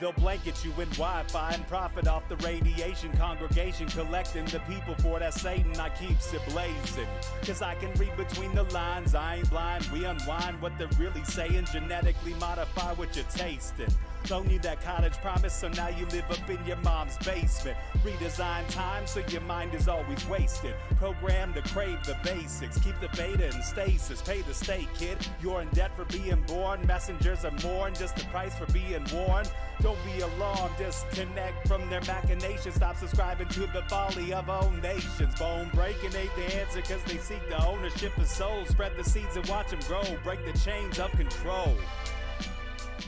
They'll blanket you in Wi-Fi and profit off the radiation. Congregation collecting the people for that Satan. I keeps it blazing, cause I can read between the lines. I ain't blind, we unwind what they're really saying. Genetically modify what you're tasting. Don't need that college promise, so now you live up in your mom's basement. Redesign time so your mind is always wasted. Programmed to crave the basics. Keep the beta in stasis. Pay the state, kid. You're in debt for being born. Messengers are more than just the price for being warned. Don't be alarmed, disconnect from their machinations. Stop subscribing to the folly of own nations. Bone breaking ain't the answer, cause they seek the ownership of souls. Spread the seeds and watch them grow. Break the chains of control.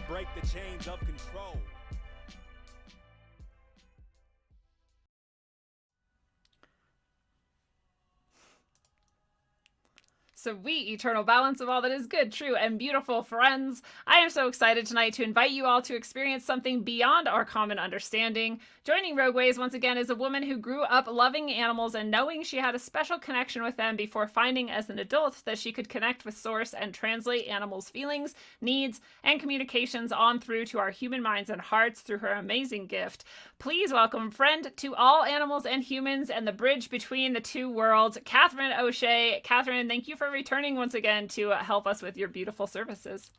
Break the chains of control. Sweet eternal balance of all that is good, true, and beautiful, friends. I am so excited tonight to invite you all to experience something beyond our common understanding. Joining Rogueways once again is a woman who grew up loving animals and knowing she had a special connection with them before finding as an adult that she could connect with source and translate animals' feelings, needs, and communications on through to our human minds and hearts through her amazing gift. Please welcome friend to all animals and humans and the bridge between the two worlds, Katherine O'Shea. Katherine, thank you for returning once again to help us with your beautiful services.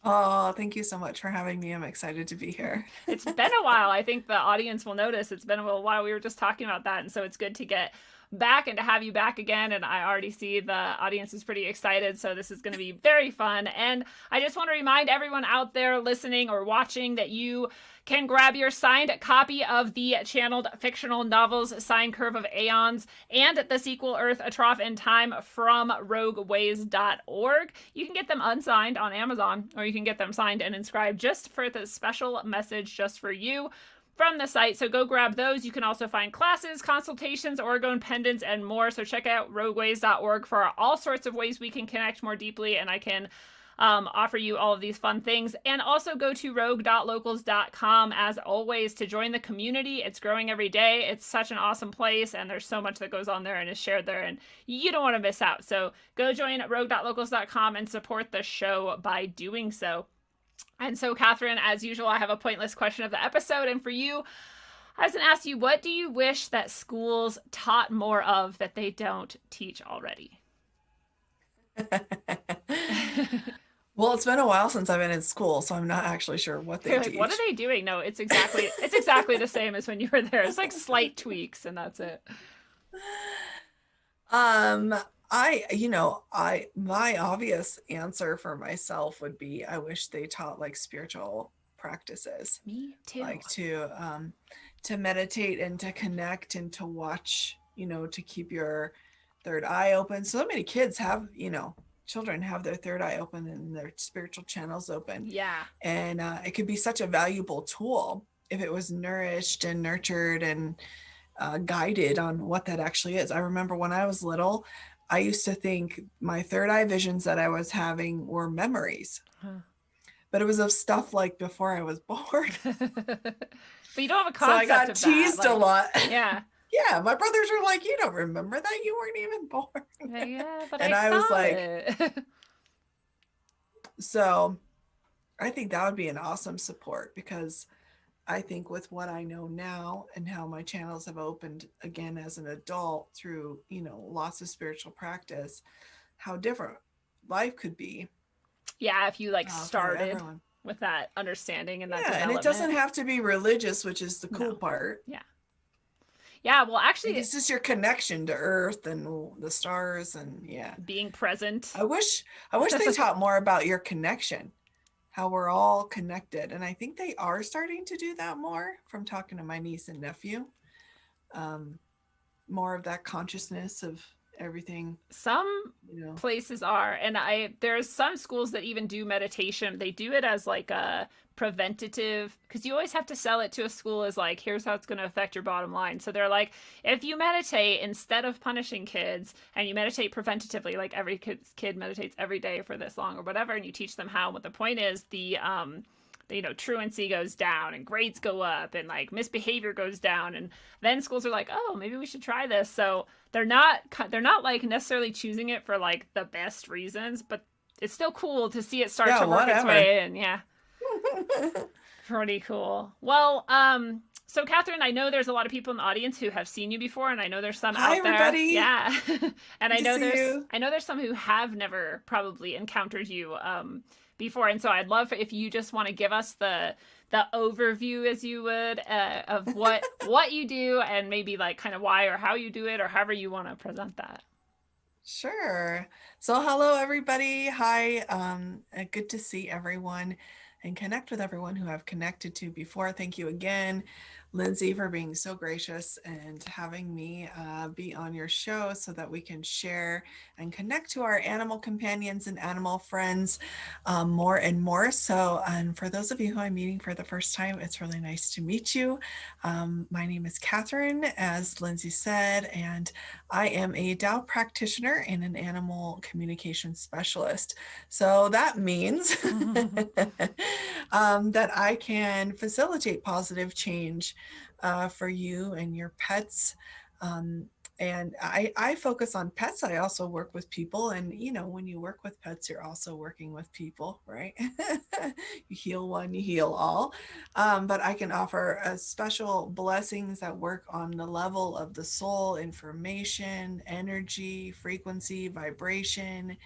Oh, thank you so much for having me. I'm excited to be here. It's been a while. I think the audience will notice it's been a little while. We were just talking about that. And so it's good to get back and to have you back again. And I already see the audience is pretty excited. So this is going to be very fun. And I just want to remind everyone out there listening or watching that you can grab your signed copy of the channeled fictional novels Sine Curve of Aeons and the sequel Earth, A Trough in Time from rogueways.org. You can get them unsigned on Amazon, or you can get them signed and inscribed just for the special message just for you from the site. So go grab those. You can also find classes, consultations, Oregon pendants, and more. So check out rogueways.org for all sorts of ways we can connect more deeply, and I can offer you all of these fun things. And also go to rogue.locals.com as always to join the community. It's growing every day. It's such an awesome place, and there's so much that goes on there and is shared there, and you don't want to miss out. So go join rogue.locals.com and support the show by doing so. And so, Katherine, as usual, I have a pointless question of the episode, and for you, I was going to ask you, what do you wish that schools taught more of that they don't teach already? Well, it's been a while since I've been in school, so I'm not actually sure what they teach. What are they doing? No, it's exactly the same as when you were there. It's like slight tweaks, and that's it. My obvious answer for myself would be I wish they taught like spiritual practices. Me too. Like to meditate and to connect and to watch, to keep your third eye open. So many kids have, children have their third eye open and their spiritual channels open. Yeah. And it could be such a valuable tool if it was nourished and nurtured and guided on what that actually is. I remember when I was little, I used to think my third eye visions that I was having were memories. Huh. But it was of stuff like before I was born. But you don't have a concept of that. So I got teased a lot. Yeah. Yeah, my brothers were like, you don't remember that? You weren't even born. Yeah, but and I was like, so I think that would be an awesome support, because I think with what I know now and how my channels have opened again as an adult through, lots of spiritual practice, how different life could be. Yeah, if you started with that understandanding and that development. And it doesn't have to be religious, which is the cool part. Yeah. Yeah, well, actually, it's just your connection to Earth and the stars and being present. I wish they taught more about your connection, how we're all connected. And I think they are starting to do that more from talking to my niece and nephew. More of that consciousness of everything. Some places are, and there's some schools that even do meditation. They do it as like a preventative, because you always have to sell it to a school as like, here's how it's going to affect your bottom line. So they're like, if you meditate instead of punishing kids, and you meditate preventatively, like every kid meditates every day for this long or whatever, and you teach them how, what the point is, the truancy goes down and grades go up and like misbehavior goes down, and then schools are like, oh, maybe we should try this. So they're not like necessarily choosing it for like the best reasons, but it's still cool to see it start to work its way in. Yeah. Pretty cool. Well, so Katherine, I know there's a lot of people in the audience who have seen you before, and I know there's some Hi, out there. everybody. Yeah. And Good to see you. I know there's some who have never probably encountered you before. And so I'd love if you just want to give us the overview, as you would, of what you do, and maybe like kind of why or how you do it, or however you want to present that. Sure. So hello, everybody. Hi. Good to see everyone and connect with everyone who I've connected to before. Thank you again, Lindsay, for being so gracious and having me be on your show so that we can share and connect to our animal companions and animal friends more and more. So, and for those of you who I'm meeting for the first time, it's really nice to meet you. My name is Katherine, as Lindsay said, and I am a Tao practitioner and an animal communication specialist. So that means that I can facilitate positive change for you and your pets. And I focus on pets. I also work with people. And, you know, when you work with pets, you're also working with people, right? You heal one, you heal all. But I can offer special blessings that work on the level of the soul, information, energy, frequency, vibration,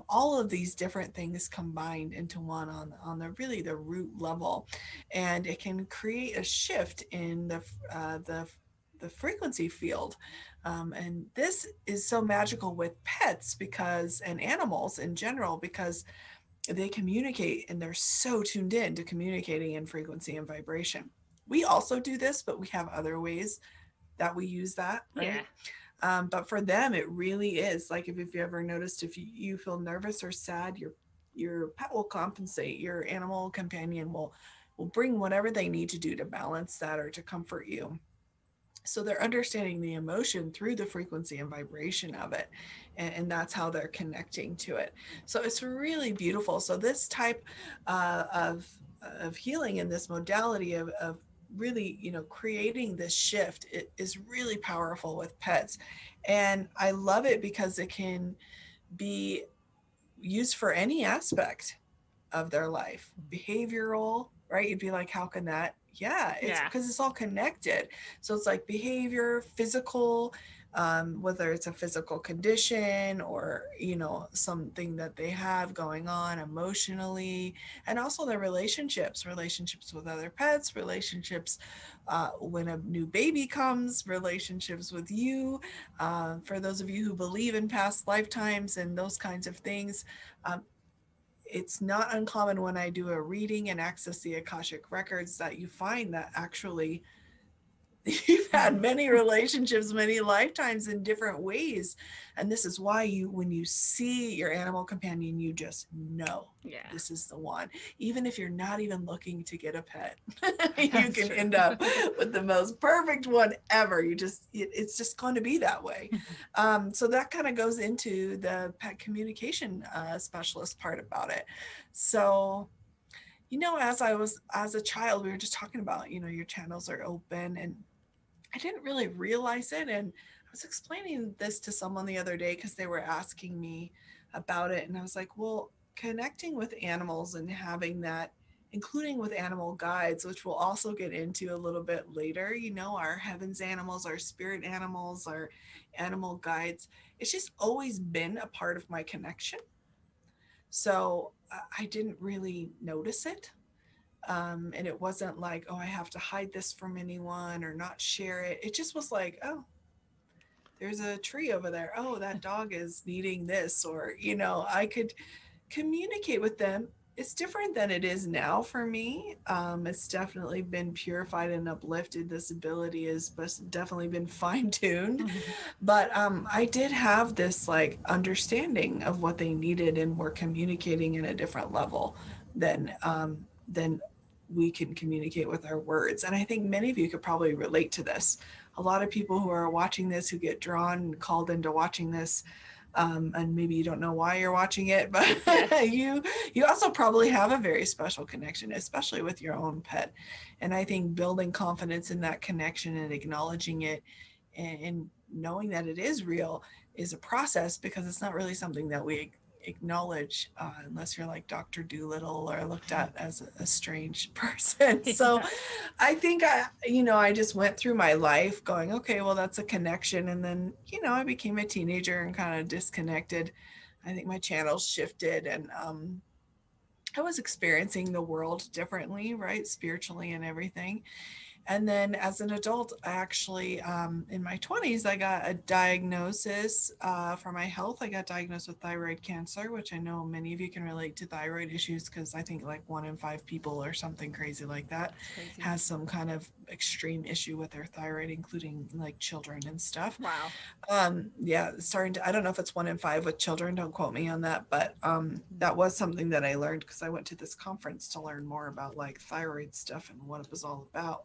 all of these different things combined into one on the really the root level. And it can create a shift in the frequency field. And this is so magical with pets because, and animals in general, because they communicate and they're so tuned in to communicating in frequency and vibration. We also do this, but we have other ways that we use that, right? Yeah. But for them, it really is like if you ever noticed, if you feel nervous or sad, your pet will compensate. Your animal companion will bring whatever they need to do to balance that or to comfort you. So they're understanding the emotion through the frequency and vibration of it. And that's how they're connecting to it. So it's really beautiful. So this type of healing and this modality of really, you know, creating this shift, it is really powerful with pets. And I love it because it can be used for any aspect of their life. Behavioral, right? You'd be like, how can that? Yeah, it's because it's all connected. So it's like behavior, physical, whether it's a physical condition or, you know, something that they have going on emotionally, and also their relationships with other pets, relationships when a new baby comes, relationships with you. For those of you who believe in past lifetimes and those kinds of things, it's not uncommon when I do a reading and access the Akashic records that you find that actually you've had many relationships, many lifetimes in different ways. And this is why when you see your animal companion, you just know this is the one. Even if you're not even looking to get a pet, you can end up with the most perfect one ever. It's just going to be that way. So that kind of goes into the pet communication specialist part about it. So, you know, as a child, we were just talking about, you know, your channels are open, and I didn't really realize it. And I was explaining this to someone the other day because they were asking me about it. And I was like, well, connecting with animals and having that, including with animal guides, which we'll also get into a little bit later, you know, our heavens animals, our spirit animals, our animal guides. It's just always been a part of my connection. So I didn't really notice it. And it wasn't like, oh, I have to hide this from anyone or not share it. It just was like, oh, there's a tree over there. Oh, that dog is needing this. Or, you know, I could communicate with them. It's different than it is now for me. It's definitely been purified and uplifted. This ability has definitely been fine-tuned. But I did have this like understanding of what they needed, and were communicating in a different level than we can communicate with our words. And I think many of you could probably relate to this. A lot of people who are watching this, who get drawn and called into watching this, and maybe you don't know why you're watching it, but you also probably have a very special connection, especially with your own pet. And I think building confidence in that connection and acknowledging it and knowing that it is real is a process, because it's not really something that we acknowledge unless you're like Dr. Doolittle or looked at as a strange person. So I think I just went through my life going, okay, well, that's a connection. And then, I became a teenager and kind of disconnected. I think my channels shifted, and I was experiencing the world differently, right? Spiritually and everything. And then as an adult, I actually, in my 20s, I got a diagnosis for my health. I got diagnosed with thyroid cancer, which I know many of you can relate to thyroid issues, because I think like 1 in 5 people or something crazy like that has some kind of extreme issue with their thyroid, including like children and stuff. Wow. Yeah, I don't know if it's 1 in 5 with children. Don't quote me on that. But that was something that I learned because I went to this conference to learn more about like thyroid stuff and what it was all about.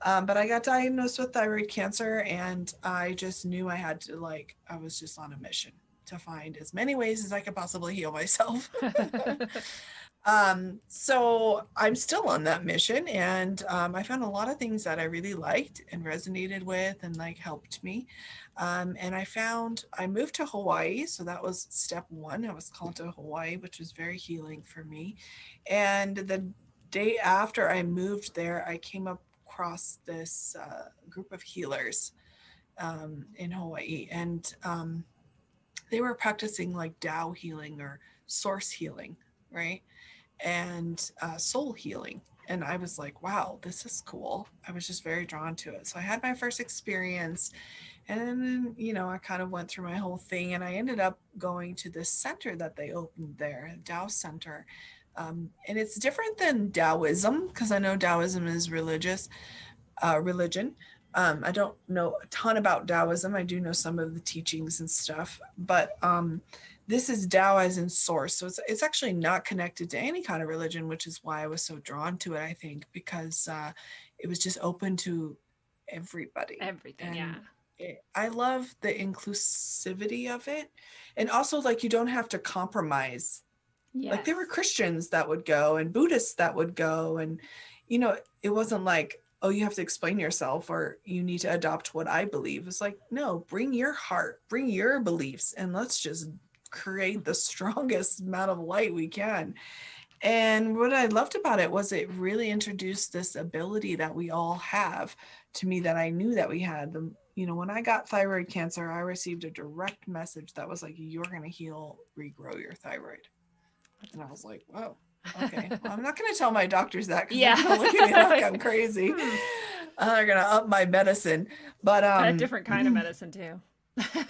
But I got diagnosed with thyroid cancer, and I just knew I was just on a mission to find as many ways as I could possibly heal myself. So I'm still on that mission, and I found a lot of things that I really liked and resonated with and like helped me. And I moved to Hawaii. So that was step 1. I was called to Hawaii, which was very healing for me. And the day after I moved there, I came across this group of healers in Hawaii, and they were practicing like Tao healing or source healing, right? And soul healing. And I was like, wow, this is cool. I was just very drawn to it. So I had my first experience, and then, I kind of went through my whole thing, and I ended up going to this center that they opened there, Tao Center. And it's different than Taoism, because I know Taoism is religion. I don't know a ton about Taoism. I do know some of the teachings and stuff, but this is Tao as in source. So it's actually not connected to any kind of religion, which is why I was so drawn to it, I think, because it was just open to everybody. Everything, and yeah. I love the inclusivity of it. And also, like, you don't have to compromise. Yes. Like, there were Christians that would go and Buddhists that would go. And, it wasn't like, oh, you have to explain yourself or you need to adopt what I believe. It's like, no, bring your heart, bring your beliefs, and let's just create the strongest amount of light we can. And what I loved about it was it really introduced this ability that we all have to me, that I knew that we had. When I got thyroid cancer, I received a direct message that was like, you're going to heal, regrow your thyroid. And I was like, whoa, okay. Well, I'm not going to tell my doctors that, because they're going to look at me like I'm crazy. They're going to up my medicine. But a different kind of medicine too.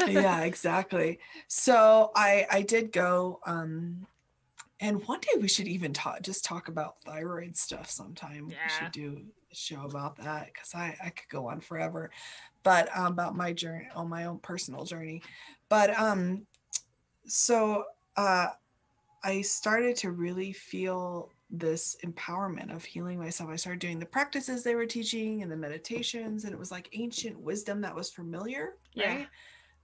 Yeah, exactly. So I did go, and one day we should even talk about thyroid stuff sometime. Yeah. We should do a show about that, because I could go on forever, but about my journey, on my own personal journey. But so I started to really feel this empowerment of healing myself. I started doing the practices they were teaching and the meditations, and it was like ancient wisdom that was familiar, right? Yeah.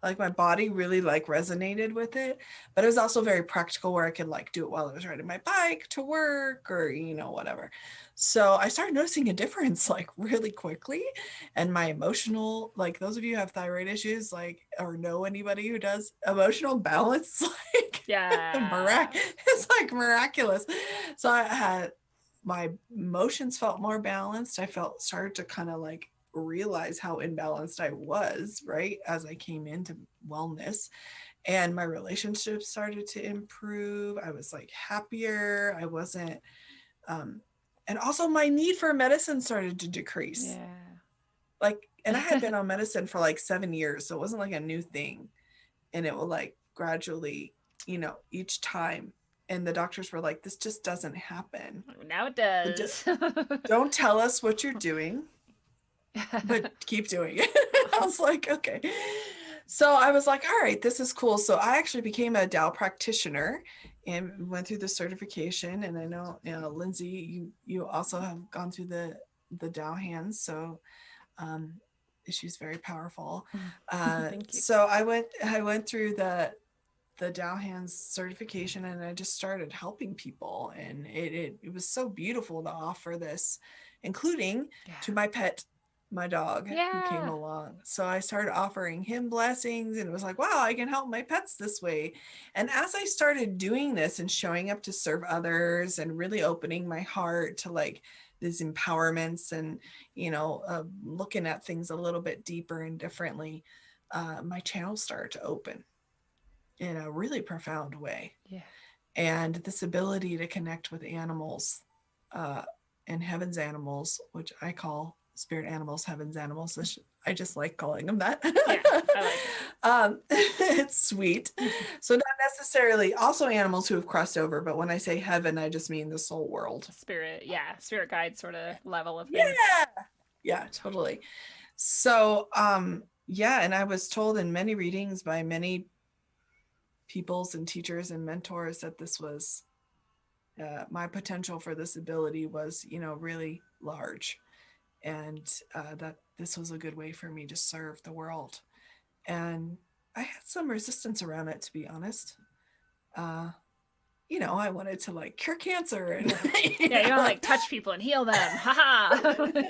Like, my body really like resonated with it, but it was also very practical, where I could like do it while I was riding my bike to work or, whatever. So I started noticing a difference like really quickly. And my emotional, like, those of you who have thyroid issues, like, or know anybody who does, emotional balance, like, yeah, it's like miraculous. So I had, my emotions felt more balanced. I started to kind of like realize how imbalanced I was, right, as I came into wellness, and my relationships started to improve. I was like happier. I wasn't and also my need for medicine started to decrease. Yeah. Like, and I had been on medicine for like 7 years, so it wasn't like a new thing, and it will like gradually, each time. And the doctors were like, this just doesn't happen. Now it does. Don't tell us what you're doing, but keep doing it. I was like, okay. So I was like, all right, this is cool. So I actually became a Tao practitioner and went through the certification. And I know, Lindsay, you also have gone through the Tao hands. So she's very powerful. Thank you. So I went through the Tao hands certification, and I just started helping people. And it was so beautiful to offer this, including to my pet my dog who came Yeah. along. So I started offering him blessings, and it was like, wow, I can help my pets this way. And as I started doing this and showing up to serve others and really opening my heart to like these empowerments and, looking at things a little bit deeper and differently, my channel started to open in a really profound way. Yeah. And this ability to connect with animals, and heaven's animals, which I call spirit animals, heaven's animals. I just like calling them that. Yeah, I like it. It's sweet. So not necessarily also animals who have crossed over, but when I say heaven, I just mean the soul world. Spirit guide sort of level of things. Yeah, totally. So, and I was told in many readings by many peoples and teachers and mentors that this was my potential for this ability was, really large, and that this was a good way for me to serve the world. And I had some resistance around it, to be honest. I wanted to like cure cancer and you want to like touch people and heal them. Haha.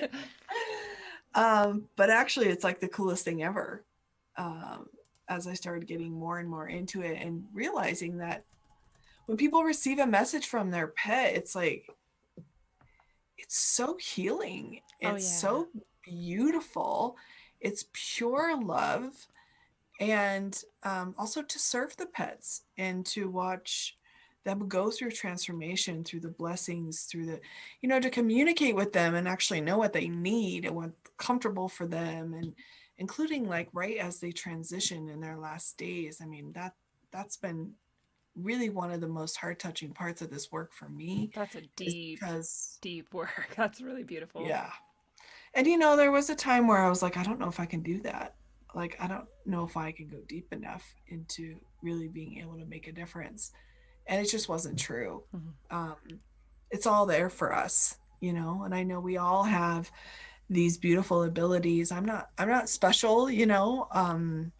But actually it's like the coolest thing ever. As I started getting more and more into it and realizing that when people receive a message from their pet, it's like, it's so healing. It's so beautiful. It's pure love. And also to serve the pets and to watch them go through transformation, through the blessings, through the, to communicate with them and actually know what they need and what's comfortable for them, and including like right as they transition in their last days. I mean, that's been really one of the most heart-touching parts of this work for me. That's a deep work. That's really beautiful. Yeah. And there was a time where I was like, I don't know if I can do that. Like, I don't know if I can go deep enough into really being able to make a difference. And it just wasn't true. Mm-hmm. It's all there for us, and I know we all have these beautiful abilities. I'm not special, well,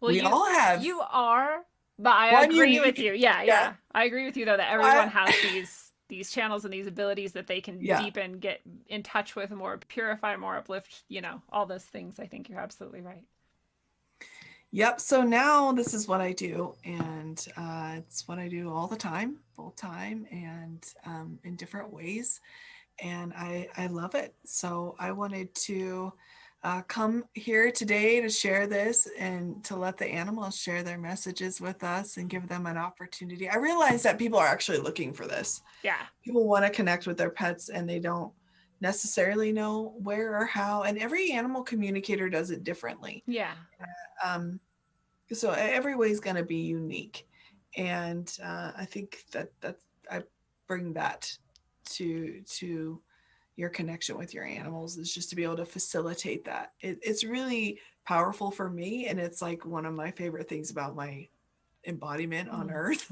we all have. You are, but I agree with you. Yeah. I agree with you though that everyone has these channels and these abilities that they can deepen, get in touch with, more purify, more uplift, all those things. I think you're absolutely right. Yep. So now this is what I do, and it's what I do all the time, full time, and in different ways. And I love it. So I wanted to come here today to share this and to let the animals share their messages with us and give them an opportunity. I realize that people are actually looking for this. Yeah. People want to connect with their pets and they don't necessarily know where or how. And every animal communicator does it differently. Yeah. So every way is going to be unique. And I think that I bring that to your connection with your animals, is just to be able to facilitate that. It's really powerful for me, and it's like one of my favorite things about my embodiment on earth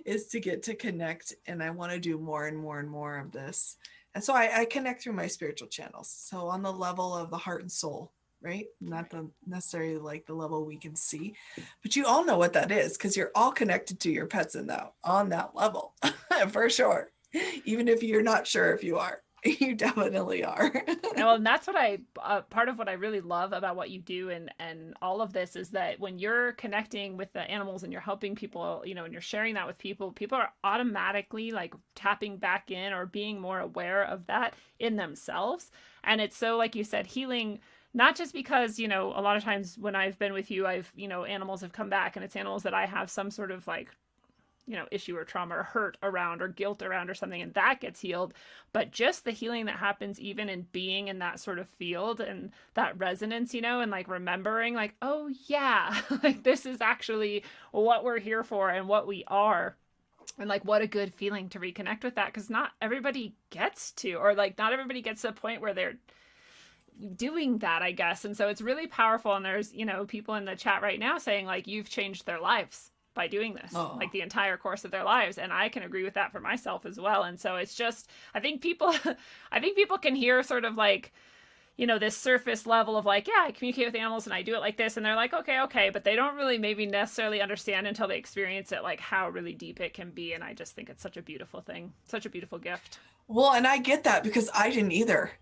is to get to connect, and I want to do more and more and more of this. And so I connect through my spiritual channels. So on the level of the heart and soul, right? Not the necessarily like the level we can see, but you all know what that is because you're all connected to your pets on that level for sure. Even if you're not sure if you are, you definitely are. Well, and that's what part of what I really love about what you do and all of this is that when you're connecting with the animals and you're helping people, and you're sharing that with people are automatically like tapping back in or being more aware of that in themselves. And it's so, like you said, healing. Not just because, a lot of times when I've been with you, animals have come back and it's animals that I have some sort of like, issue or trauma or hurt around or guilt around or something, and that gets healed. But just the healing that happens even in being in that sort of field and that resonance, and like remembering like, oh yeah, like this is actually what we're here for and what we are. And like, what a good feeling to reconnect with that, because not everybody gets to, or like not everybody gets to a point where they're doing that, I guess. And so it's really powerful. And there's, people in the chat right now saying like, you've changed their lives by doing this, like the entire course of their lives. And I can agree with that for myself as well. And so it's just, I think people can hear sort of like, this surface level of like, yeah, I communicate with animals and I do it like this. And they're like, okay. But they don't really maybe necessarily understand until they experience it, like how really deep it can be. And I just think it's such a beautiful thing, such a beautiful gift. Well, and I get that because I didn't either.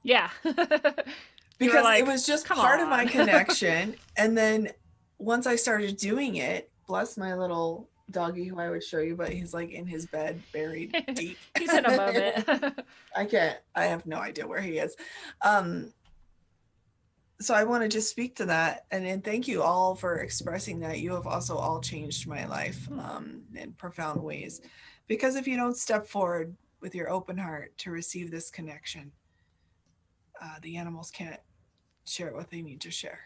Yeah. You were because it like, was just come part of my on. connection. And then once I started doing it, bless my little doggy who I would show you, but he's like in his bed, buried deep. He's in a moment. I have no idea where he is. Um, so I want to just speak to that and thank you all for expressing that. You have also all changed my life in profound ways, because if you don't step forward with your open heart to receive this connection, the animals can't share what they need to share.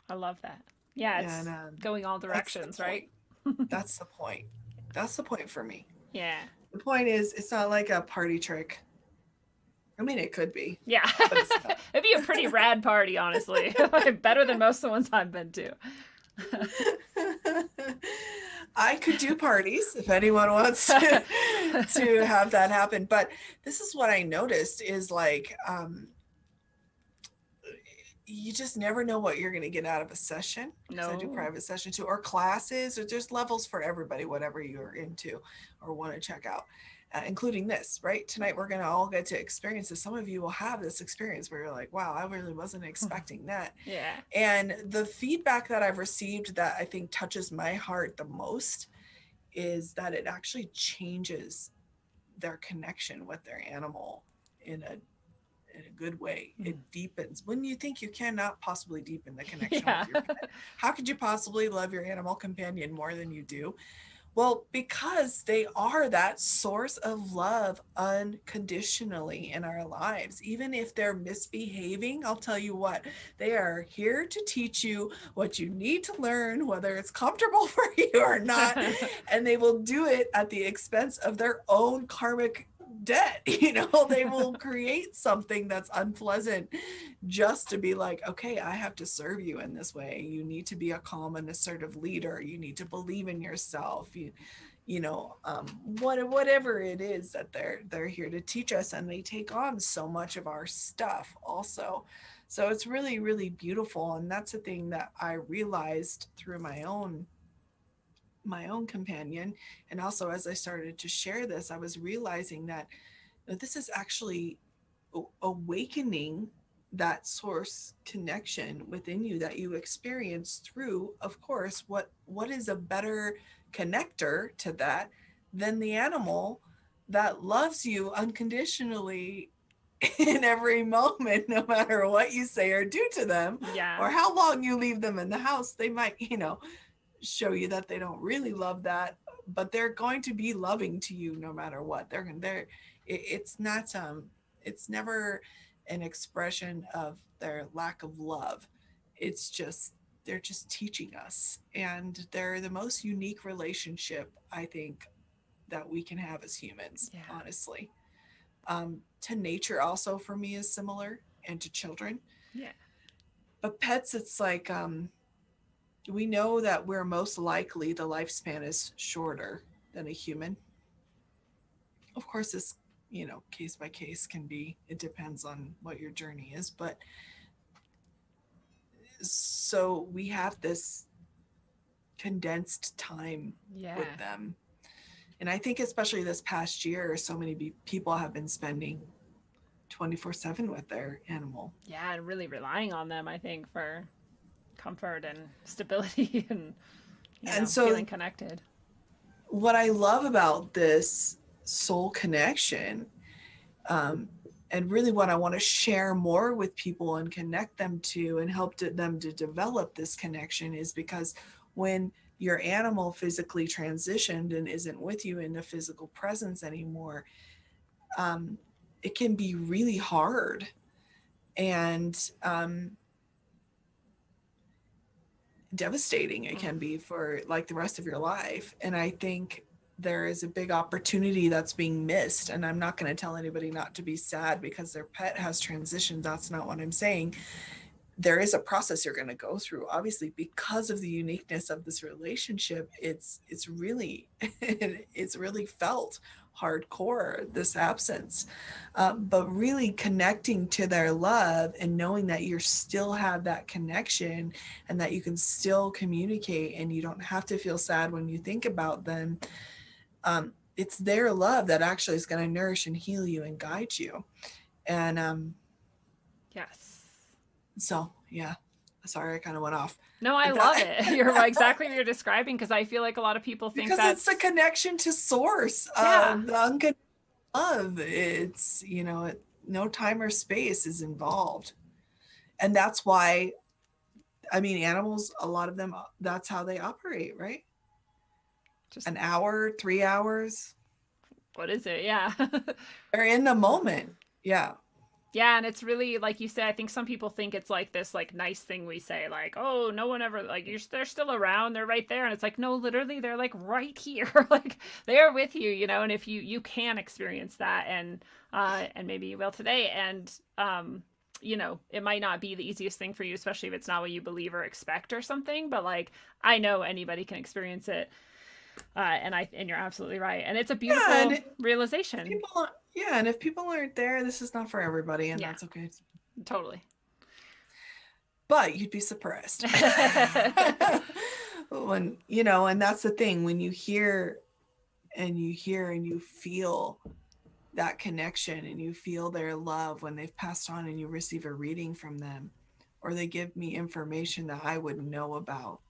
I love that. Yeah, And it's going all that's the directions, right? point. That's the point. That's the point for me. Yeah. The point is, it's not like a party trick. I mean, it could be, Yeah. but it's not. It'd be a pretty rad party, honestly. Better than most of the ones I've been to. I could do parties if anyone wants to have that happen. But this is what I noticed is like, you just never know what you're going to get out of a session. Because I do No. private session too, or classes, or there's levels for everybody, whatever you're into or want to check out, including this, right? Tonight, we're going to all get to experience this. Some of you will have this experience where you're like, wow, I really wasn't expecting that. Yeah. And the feedback that I've received that I think touches my heart the most is that it actually changes their connection with their animal in a good way. It deepens when you think you cannot possibly deepen the connection with your pet. How could you possibly love your animal companion more than you do? Well, because they are that source of love unconditionally in our lives. Even if they're misbehaving, I'll tell you what, they are here to teach you what you need to learn, whether it's comfortable for you or not. And they will do it at the expense of their own karmic debt. They will create something that's unpleasant just to be like, okay, I have to serve you in this way. You need to be a calm and assertive leader. You need to believe in yourself. Whatever it is that they're here to teach us, and they take on so much of our stuff also. So it's really, really beautiful. And that's a thing that I realized through my own companion. And also, as I started to share this, I was realizing that this is actually awakening that source connection within you that you experience through, of course, what is a better connector to that than the animal that loves you unconditionally in every moment, no matter what you say or do to them, Yeah. or how long you leave them in the house. They might, show you that they don't really love that, but they're going to be loving to you no matter what. It's not it's never an expression of their lack of love. It's just, they're just teaching us, and they're the most unique relationship I think that we can have as humans. Honestly, to nature also for me is similar, and to children. But pets, it's like we know that we're most likely, the lifespan is shorter than a human. Of course, this, case by case can be, it depends on what your journey is. But so we have this condensed time with them. And I think especially this past year, so many people have been spending 24/7 with their animal. Yeah, and really relying on them, I think, for comfort and stability and so feeling connected. What I love about this soul connection, and really what I want to share more with people and connect them to and help them to develop this connection, is because when your animal physically transitioned and isn't with you in the physical presence anymore, it can be really hard and devastating. It can be for like the rest of your life. And I think there is a big opportunity that's being missed. And I'm not going to tell anybody not to be sad because their pet has transitioned. That's not what I'm saying. There is a process you're going to go through, obviously, because of the uniqueness of this relationship. It's really it's really felt hardcore, this absence, but really connecting to their love and knowing that you still have that connection and that you can still communicate and you don't have to feel sad when you think about them. It's their love that actually is going to nourish and heal you and guide you. And Yes. So yeah, sorry, I kind of went off. No, I love it. You're exactly what you're describing, because I feel like a lot of people think because it's the connection to source, Yeah. the unconditional love. It's, no time or space is involved. And that's why, I mean, animals, a lot of them, that's how they operate, right? Just An hour, 3 hours. what is it? Yeah. They're in the moment. Yeah. Yeah, and it's really like you said. I think some people think it's like this like nice thing we say, like, "Oh, no one ever like they're still around, they're right there," and it's like, no, literally, they're like right here, like they're with you, And if you can experience that, and maybe you will today, and it might not be the easiest thing for you, especially if it's not what you believe or expect or something. But like, I know anybody can experience it, and you're absolutely right, and it's a beautiful realization. And if people aren't there, this is not for everybody, and that's okay. Totally. But you'd be surprised. When, and that's the thing, when you hear and you feel that connection and you feel their love when they've passed on, and you receive a reading from them, or they give me information that I wouldn't know about.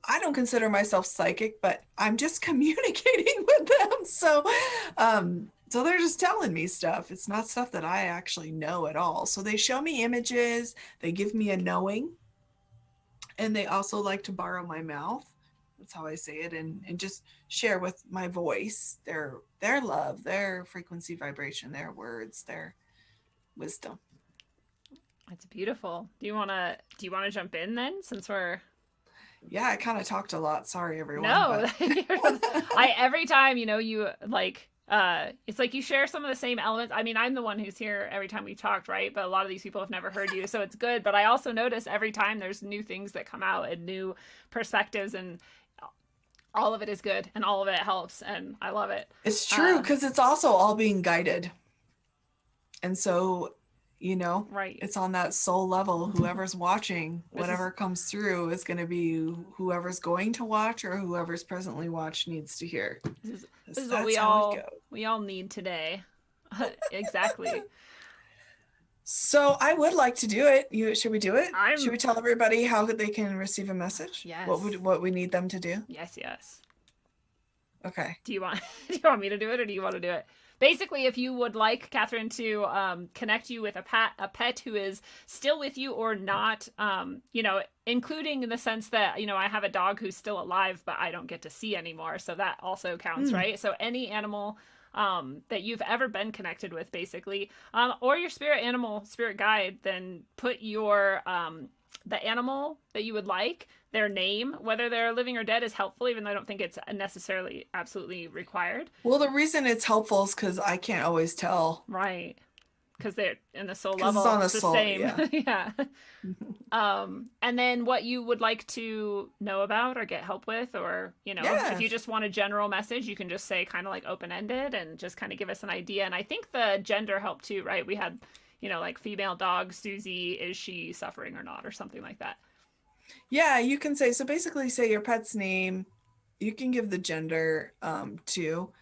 I don't consider myself psychic, but I'm just communicating with them. So they're just telling me stuff. It's not stuff that I actually know at all. So they show me images, they give me a knowing, and they also like to borrow my mouth. That's how I say it, and just share with my voice their love, their frequency, vibration, their words, their wisdom. It's beautiful. Do you want to jump in then, since we're Yeah, I kind of talked a lot. Sorry, everyone. No, every time, you like, it's like you share some of the same elements. I mean, I'm the one who's here every time we talked, right? But a lot of these people have never heard you, so it's good. But I also notice every time there's new things that come out and new perspectives, and all of it is good and all of it helps, and I love it. It's true, because it's also all being guided. And so, right, it's on that soul level. Whoever's watching, whatever comes through is going to be whoever's going to watch, or whoever's presently watched needs to hear. This is what we all need today. Exactly. So I would like to do it. Should we do it? Should we tell everybody how they can receive a message? Yes. What we need them to do? Yes. Okay. Do you want me to do it, or do you want to do it? Basically, if you would like Katherine to connect you with a pet who is still with you or not, including in the sense that, I have a dog who's still alive, but I don't get to see anymore. So that also counts, right? So any animal that you've ever been connected with, basically, or your spirit guide, then put your the animal that you would like, their name, whether they're living or dead, is helpful, even though I don't think it's necessarily absolutely required. Well, the reason it's helpful is because I can't always tell. Right. Because they're in the soul level. It's on the soul, same. Yeah. And then what you would like to know about or get help with, or, if you just want a general message, you can just say kind of like open-ended and just kind of give us an idea. And I think the gender helped too, right? We had, like female dog, Susie, is she suffering or not, or something like that. Yeah, you can say, so basically say your pet's name. You can give the gender too.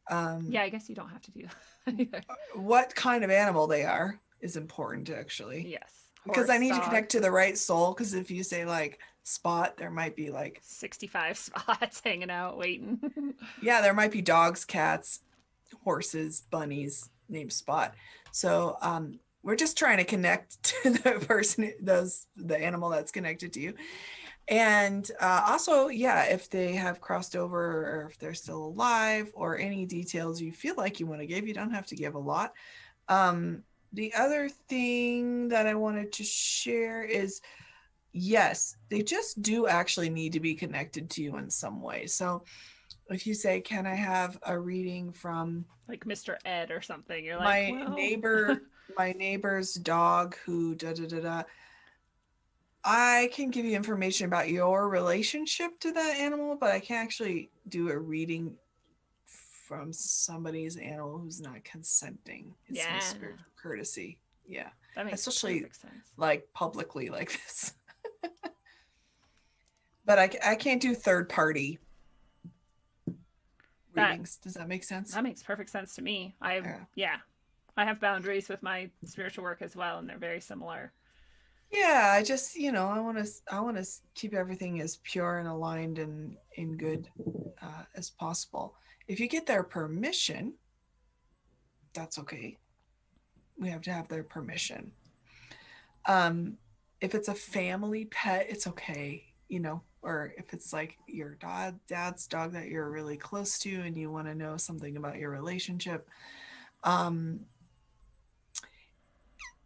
Yeah, I guess you don't have to do that either. What kind of animal they are is important, actually. Yes. Because I need to connect to the right soul. Because if you say like Spot, there might be like 65 spots hanging out waiting. Yeah, there might be dogs, cats, horses, bunnies named Spot. So we're just trying to connect to the person, the animal that's connected to you. And also, yeah, if they have crossed over, or if they're still alive, or any details you feel like you want to give, you don't have to give a lot. The other thing that I wanted to share is, yes, they just do actually need to be connected to you in some way. So if you say, can I have a reading from like Mr. Ed or something, you're like, my neighbor's dog who I can give you information about your relationship to that animal, but I can't actually do a reading from somebody's animal who's not consenting. It's no spirit of courtesy. Yeah. That makes especially perfect sense. Like publicly like this. But I can't do third party readings. Does that make sense? That makes perfect sense to me. I have boundaries with my spiritual work as well, and they're very similar. Yeah, I just, I want to keep everything as pure and aligned and in good as possible. If you get their permission, that's okay. We have to have their permission. Um, if it's a family pet, it's okay, or if it's like your dad's dog that you're really close to and you want to know something about your relationship.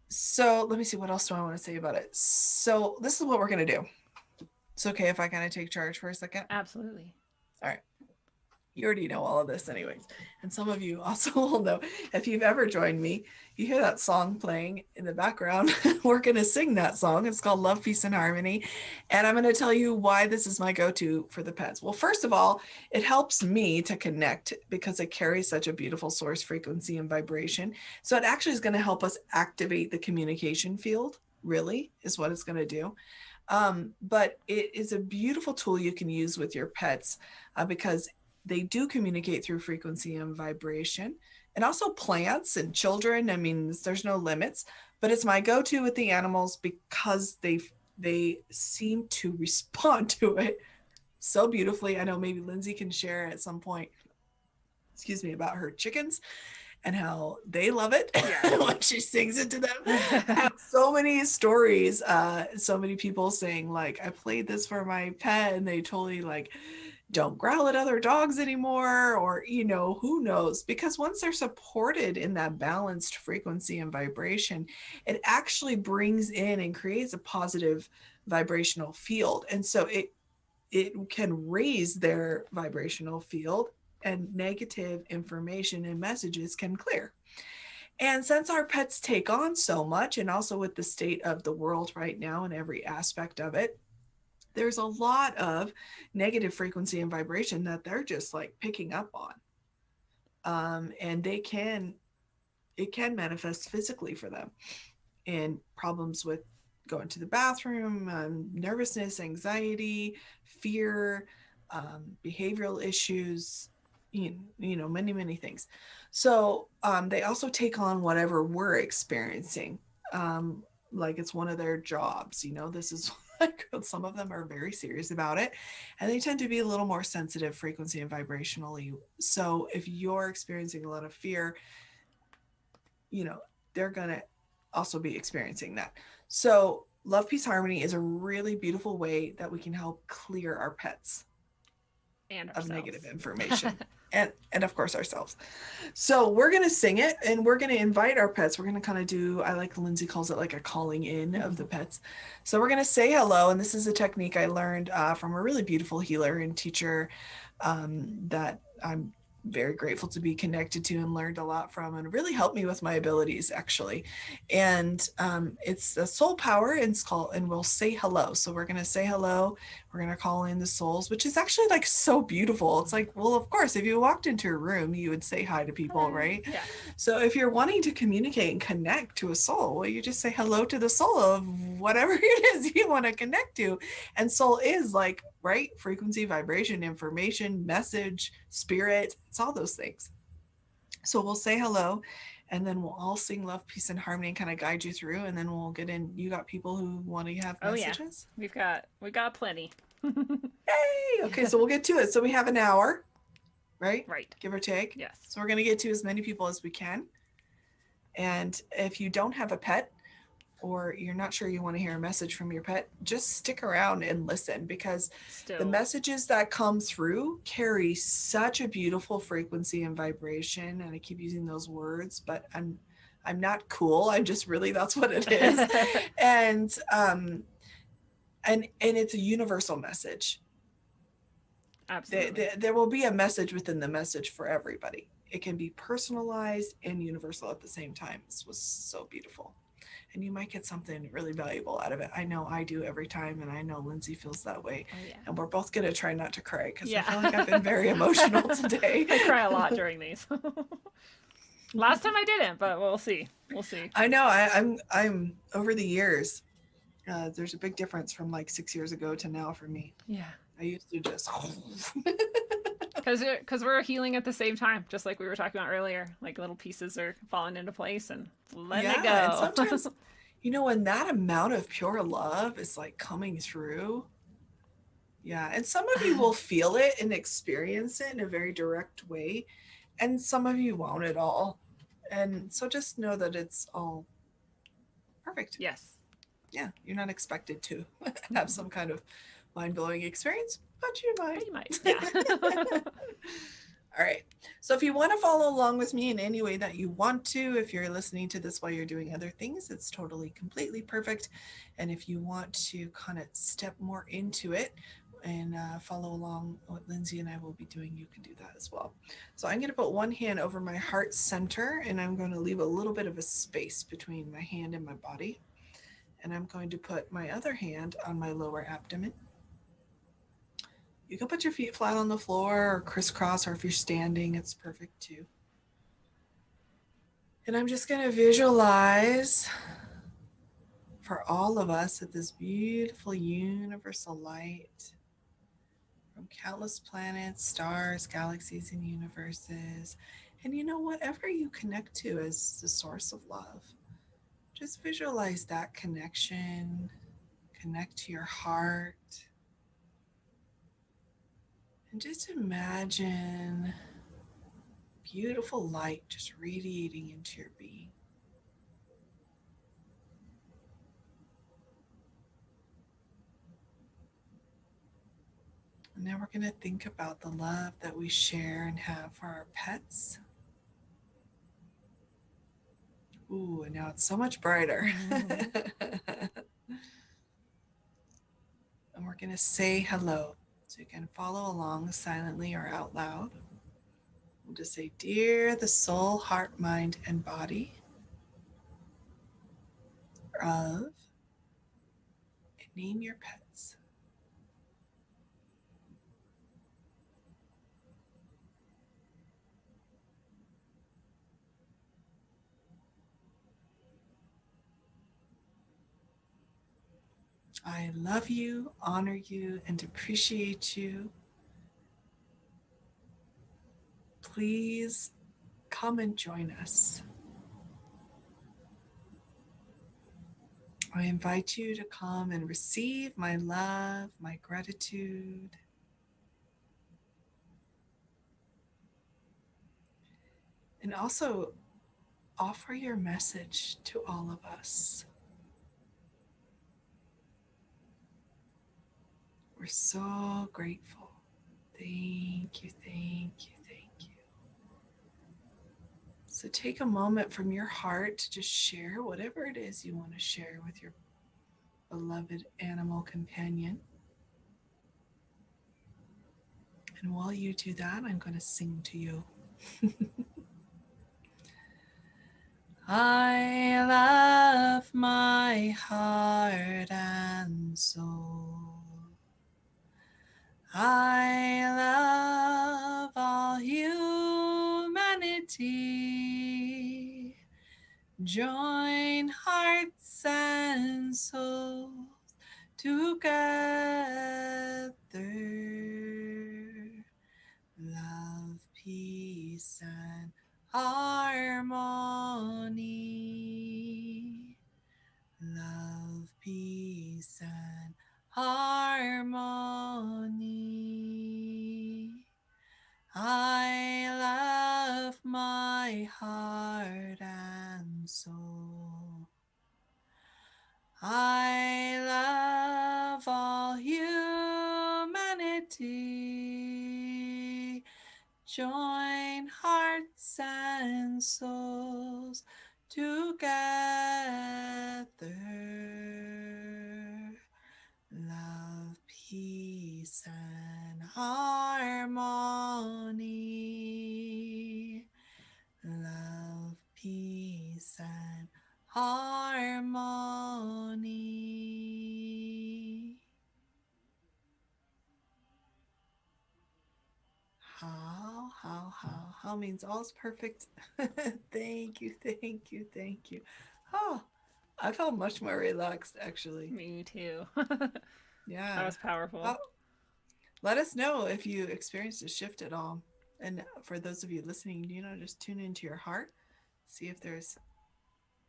So let me see, what else do I want to say about it? So this is what we're going to do. It's okay if I kind of take charge for a second? Absolutely. All right. You already know all of this anyways. And some of you also will know, if you've ever joined me, you hear that song playing in the background. We're going to sing that song. It's called Love, Peace, and Harmony. And I'm going to tell you why this is my go-to for the pets. Well, first of all, it helps me to connect because it carries such a beautiful source frequency and vibration. So it actually is going to help us activate the communication field, really, is what it's going to do. But it is a beautiful tool you can use with your pets because they do communicate through frequency and vibration, and also plants and children. I mean, there's no limits, but it's my go-to with the animals because they seem to respond to it so beautifully. I know maybe Lindsay can share at some point, about her chickens and how they love it when she sings it to them. I have so many stories, so many people saying like, I played this for my pet and they totally like don't growl at other dogs anymore, or who knows, because once they're supported in that balanced frequency and vibration, it actually brings in and creates a positive vibrational field, and so it can raise their vibrational field, and negative information and messages can clear. And since our pets take on so much, and also with the state of the world right now and every aspect of it, there's a lot of negative frequency and vibration that they're just like picking up on. And it can manifest physically for them in problems with going to the bathroom, nervousness, anxiety, fear, behavioral issues, many, many things. So they also take on whatever we're experiencing. Like it's one of their jobs, this is like some of them are very serious about it, and they tend to be a little more sensitive frequency and vibrationally. So if you're experiencing a lot of fear, they're going to also be experiencing that. So Love, Peace, Harmony is a really beautiful way that we can help clear our pets and of negative information. and of course ourselves. So we're going to sing it, and we're going to invite our pets. We're going to kind of do, I like Lindsay calls it like a calling in of the pets. So we're going to say hello. And this is a technique I learned from a really beautiful healer and teacher that I'm very grateful to be connected to and learned a lot from, and really helped me with my abilities actually. And it's a soul power, and it's called, and we'll say hello. So we're going to say hello. We're going to call in the souls, which is actually like so beautiful. It's like, well, of course, if you walked into a room, you would say hi to people, right? Yeah. So if you're wanting to communicate and connect to a soul, well, you just say hello to the soul of whatever it is you want to connect to. And soul is like, right? Frequency, vibration, information, message, spirit, it's all those things. So we'll say hello, and then we'll all sing Love, Peace, and Harmony and kind of guide you through, and then we'll get in. You got people who want to have messages? Yeah. We got plenty. Hey, okay, so we'll get to it. So we have an hour, right? Right. Give or take. Yes. So we're going to get to as many people as we can. And if you don't have a pet, or you're not sure you want to hear a message from your pet, just stick around and listen, because the messages that come through carry such a beautiful frequency and vibration. And I keep using those words, but I'm not cool. I'm just really, that's what it is. And it's a universal message. Absolutely. There will be a message within the message for everybody. It can be personalized and universal at the same time. This was so beautiful. And you might get something really valuable out of it. I know I do every time, and I know Lindsay feels that way. Oh, yeah. And we're both going to try not to cry, because I feel like I've been very emotional today. I cry a lot during these. Last time I didn't, but we'll see. We'll see. I know. I'm over the years. There's a big difference from like 6 years ago to now for me. Yeah. I used to just. Because we're healing at the same time, just like we were talking about earlier. Like little pieces are falling into place and letting it Yeah, and go. sometimes, when that amount of pure love is like coming through, yeah, and some of you will feel it and experience it in a very direct way, and some of you won't at all. And so just know that it's all perfect. Yes. Yeah, you're not expected to have some kind of mind-blowing experience, but you might. But you might. Yeah. All right. So if you want to follow along with me in any way that you want to, if you're listening to this while you're doing other things, it's totally, completely perfect. And if you want to kind of step more into it and follow along what Lindsay and I will be doing, you can do that as well. So I'm going to put one hand over my heart center, and I'm going to leave a little bit of a space between my hand and my body. And I'm going to put my other hand on my lower abdomen. You can put your feet flat on the floor or crisscross, or if you're standing, it's perfect too. And I'm just going to visualize for all of us that this beautiful universal light from countless planets, stars, galaxies, and universes, and whatever you connect to as the source of love, just visualize that connection, connect to your heart. And just imagine beautiful light just radiating into your being. And now we're going to think about the love that we share and have for our pets. Ooh, and now it's so much brighter. And we're going to say hello. So you can follow along silently or out loud. We'll just say, dear the soul, heart, mind, and body of, and name your pets. I love you, honor you, and appreciate you. Please come and join us. I invite you to come and receive my love, my gratitude. And also offer your message to all of us. We're so grateful. Thank you, thank you, thank you. So take a moment from your heart to just share whatever it is you want to share with your beloved animal companion. And while you do that, I'm going to sing to you. I love my heart and soul. I love all humanity. Join hearts and souls together. Love, peace, and harmony. Love, peace, and harmony. I love my heart and soul. I love all humanity. Join hearts and souls together. Love, peace, and harmony. Love, peace, and harmony. How means all's perfect. Thank you, thank you, thank you. Oh, I felt much more relaxed, actually. Me too. Yeah. That was powerful. Let us know if you experienced a shift at all. And for those of you listening, just tune into your heart, see if there's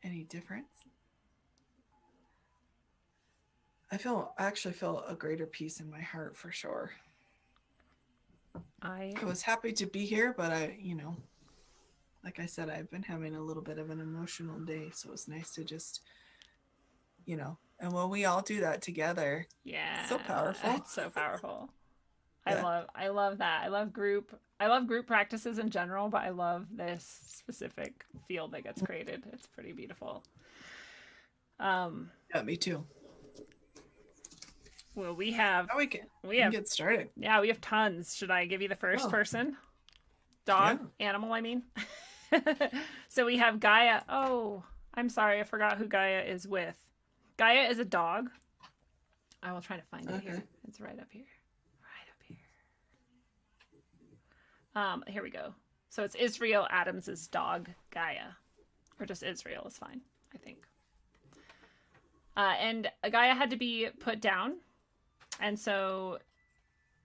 any difference. I actually feel a greater peace in my heart for sure. I was happy to be here, but like I said, I've been having a little bit of an emotional day, so it's nice to just, and when we all do that together, yeah, so powerful. It's so powerful. Yeah. I love that. I love group practices in general, but I love this specific field that gets created. It's pretty beautiful. Yeah, me too. Well, we can get started. Yeah, we have tons. Should I give you the first person? Dog, animal, I mean. So we have Gaia. Oh, I'm sorry, I forgot who Gaia is with. Gaia is a dog. I will try to find it here. It's right up here. Here we go. So it's Israel Adams's dog, Gaia. Or just Israel is fine, I think. And Gaia had to be put down. And so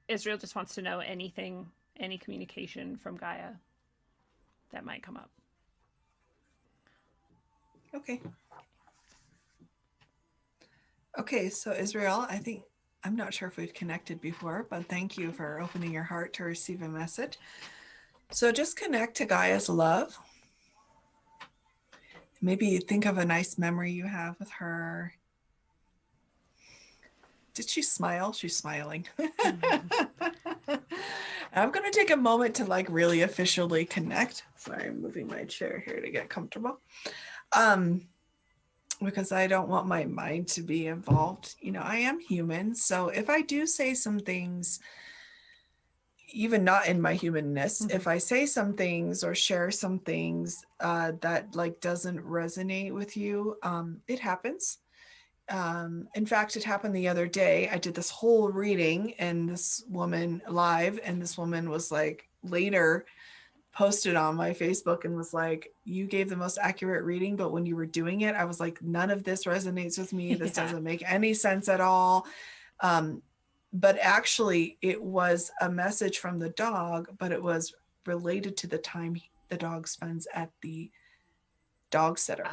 Israel just wants to know anything, any communication from Gaia that might come up. Okay, so Israel, I'm not sure if we've connected before, but thank you for opening your heart to receive a message. So just connect to Gaia's love. Maybe think of a nice memory you have with her. Did she smile? She's smiling. I'm going to take a moment to really officially connect. Sorry, I'm moving my chair here to get comfortable. Because I don't want my mind to be involved. I am human. So if I do say some things, even not in my humanness, if I say some things or share some things that doesn't resonate with you, it happens. In fact, it happened the other day. I did this whole reading and this woman live, and this woman was later posted on my Facebook and was like, you gave the most accurate reading, but when you were doing it, I was like, none of this resonates with me. This doesn't make any sense at all. But actually it was a message from the dog, but it was related to the time the dog spends at the dog sitter.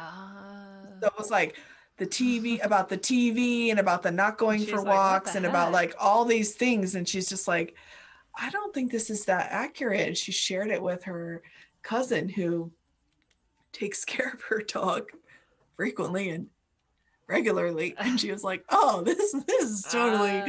So it was the TV, about the TV and about the not going for walks and about all these things. And she's just like, I don't think this is that accurate. She shared it with her cousin who takes care of her dog frequently and regularly. And she was like, oh, this is totally,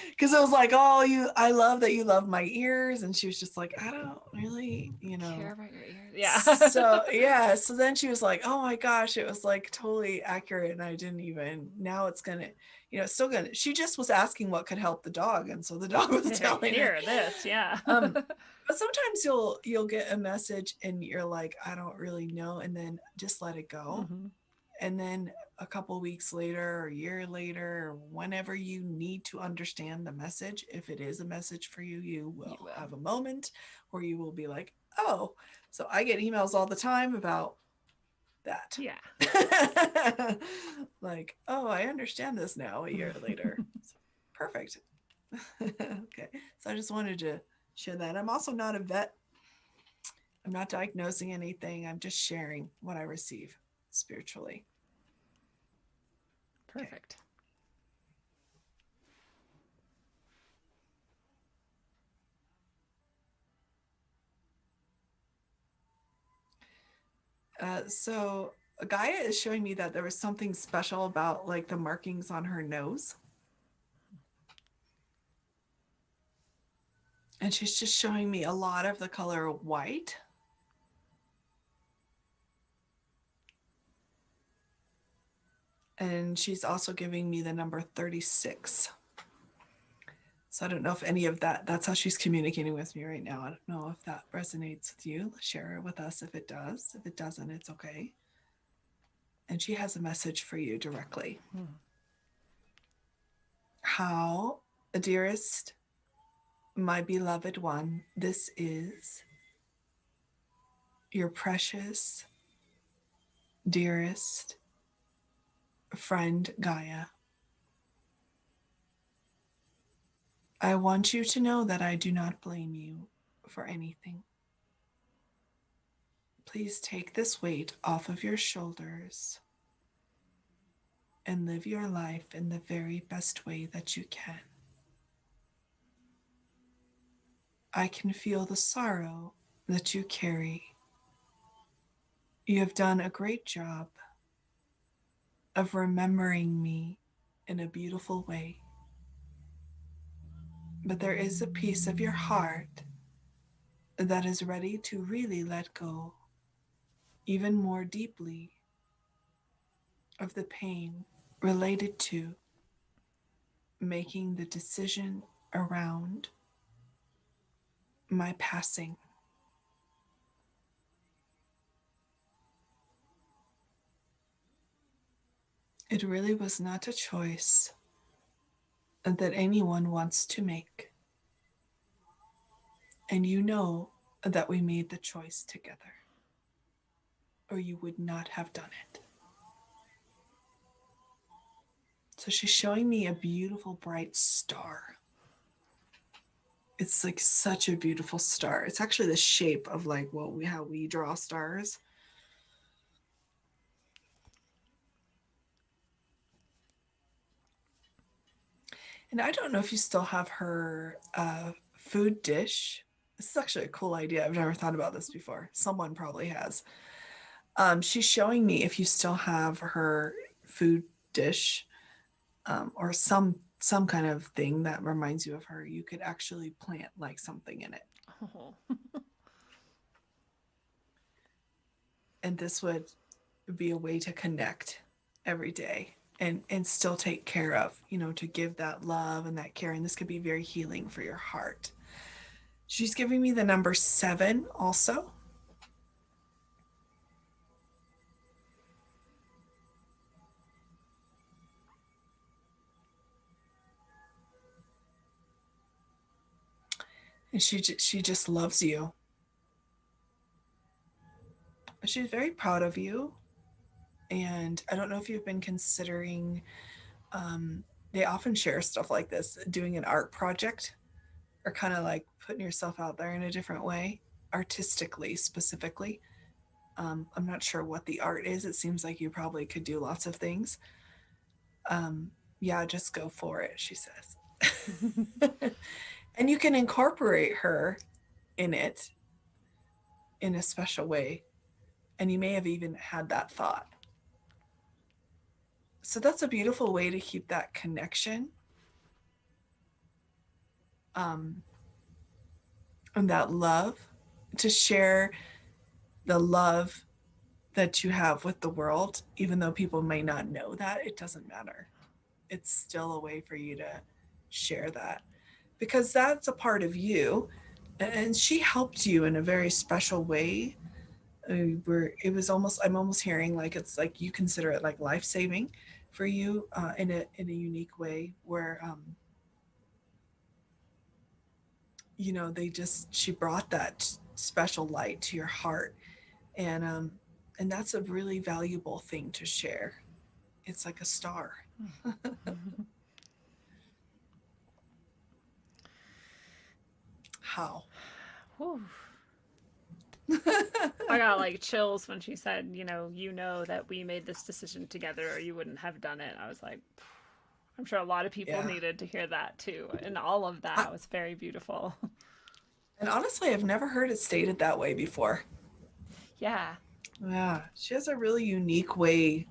because I was like, oh, I love that you love my ears. And she was just like, I don't really, care about your ears. Yeah. So then she was like, oh my gosh, it was totally accurate. And I didn't even, now it's going to, it's still going to, she just was asking what could help the dog. And so the dog was telling her this. Yeah. But sometimes you'll get a message and you're like, I don't really know. And then just let it go. And then a couple of weeks later or a year later, or whenever you need to understand the message, if it is a message for you, you will have a moment where you will be like, oh, so I get emails all the time about that. Yeah. Oh, I understand this now a year later. Perfect. Okay. So I just wanted to share that. I'm also not a vet. I'm not diagnosing anything. I'm just sharing what I receive spiritually. Perfect. So Gaia is showing me that there was something special about the markings on her nose. And she's just showing me a lot of the color white. And she's also giving me the number 36. So I don't know if any of that's how she's communicating with me right now. I don't know if that resonates with you. Share it with us if it does. If it doesn't, it's okay. And she has a message for you directly. How, dearest, my beloved one, this is your precious, dearest friend Gaia. I want you to know that I do not blame you for anything. Please take this weight off of your shoulders and live your life in the very best way that you can. I can feel the sorrow that you carry. You have done a great job of remembering me in a beautiful way. But there is a piece of your heart that is ready to really let go even more deeply of the pain related to making the decision around my passing. It really was not a choice that anyone wants to make. And you know that we made the choice together, or you would not have done it. So she's showing me a beautiful, bright star. It's like such a beautiful star. It's actually the shape of like how we draw stars. And I don't know if you still have her food dish. This is actually a cool idea. I've never thought about this before. Someone probably has. She's showing me if you still have her food dish or some kind of thing that reminds you of her. You could actually plant like something in it. Oh. And this would be a way to connect every day and still take care of, to give that love and that care. And this could be very healing for your heart. She's giving me the number 7 also. And she just loves you. She's very proud of you. And I don't know if you've been considering, they often share stuff like this, doing an art project or kind of like putting yourself out there in a different way, artistically, specifically. I'm not sure what the art is. It seems like you probably could do lots of things. Yeah, just go for it, she says. And you can incorporate her in it in a special way. And you may have even had that thought. So that's a beautiful way to keep that connection. And that love, to share the love that you have with the world, even though people may not know that, it doesn't matter. It's still a way for you to share that because that's a part of you. And she helped you in a very special way. I'm almost hearing like it's like you consider it like life-saving for you in a unique way where she brought that special light to your heart, and that's a really valuable thing to share. It's like a star. How? Whew. I got like chills when she said, you know that we made this decision together or you wouldn't have done it. I was like, I'm sure a lot of people needed to hear that too. And all of that was very beautiful. And honestly, I've never heard it stated that way before. Yeah. Yeah. She has a really unique way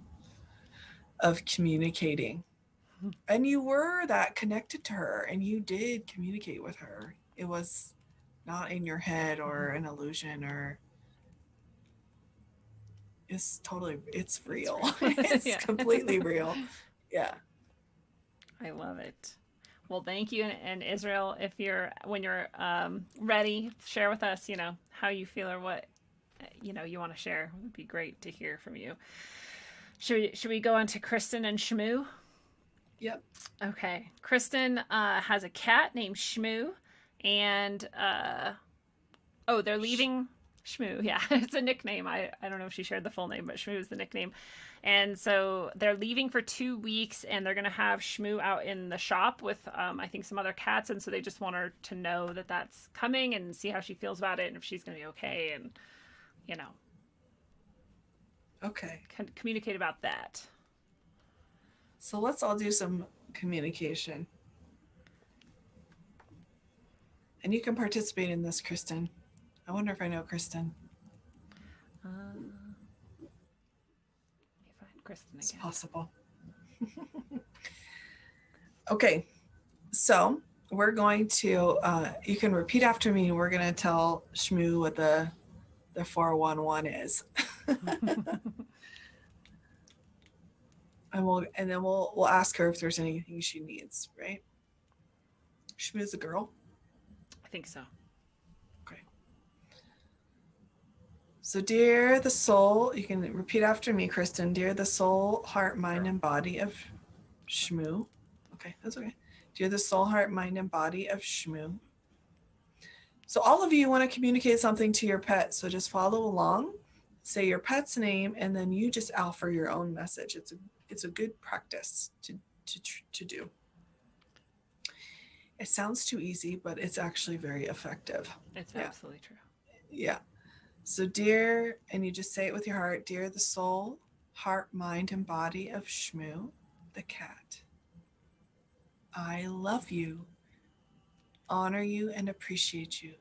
of communicating. And you were that connected to her and you did communicate with her. It was not in your head or an illusion or it's real. It's completely real. Yeah. I love it. Well, thank you. And Israel, when you're ready, share with us, how you feel or what, you want to share. It would be great to hear from you. Should we go on to Kristen and Shmoo? Yep. Okay. Kristen has a cat named Shmoo, and they're leaving. Shmoo, yeah. It's a nickname. I don't know if she shared the full name, but Shmoo is the nickname. And so they're leaving for 2 weeks, and they're going to have Shmoo out in the shop with, I think, some other cats. And so they just want her to know that that's coming and see how she feels about it and if she's going to be okay and, you know, Okay. communicate about that. So let's all do some communication. And you can participate in this, Kristen. I wonder if I know Kristen. Let me find Kristen again. It's possible. Okay, so we're going to, you can repeat after me. We're going to tell Shmoo what the 411 is. And then we'll ask her if there's anything she needs, right? Shmoo's a girl. I think so. Okay. So, dear the soul, you can repeat after me, Kristen. Dear the soul, heart, mind, and body of Shmoo. Okay, that's okay. Dear the soul, heart, mind, and body of Shmoo. So all of you want to communicate something to your pet. So just follow along, say your pet's name, and then you just offer your own message. It's a good practice to do. It sounds too easy, but it's actually very effective. It's absolutely true. Yeah. So dear, and you just say it with your heart, dear the soul, heart, mind, and body of Shmoo, the cat. I love you, honor you, and appreciate you.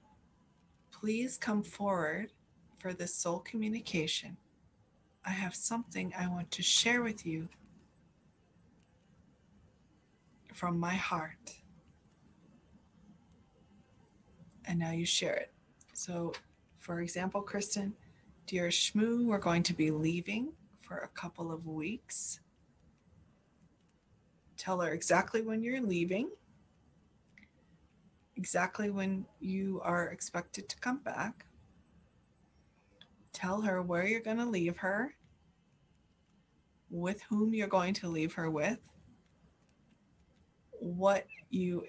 Please come forward for this soul communication. I have something I want to share with you from my heart. And now you share it. So, for example, Kristen, dear Shmoo, we're going to be leaving for a couple of weeks. Tell her exactly when you're leaving, exactly when you are expected to come back. Tell her where you're going to leave her, with whom you're going to leave her with, what you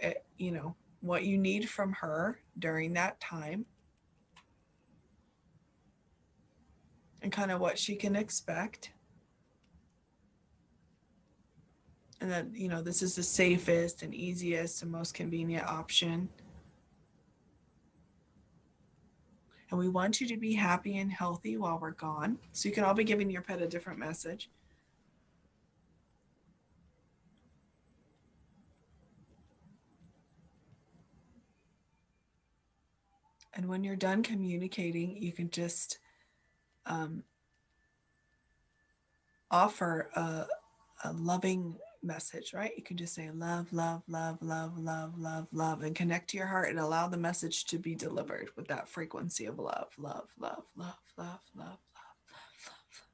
need from her during that time, and kind of what she can expect. And that, this is the safest and easiest and most convenient option. And we want you to be happy and healthy while we're gone. So you can all be giving your pet a different message. And when you're done communicating, you can just offer a loving message, right? You can just say love, love, love, love, love, love, love, and connect to your heart and allow the message to be delivered with that frequency of love, love, love, love, love, love,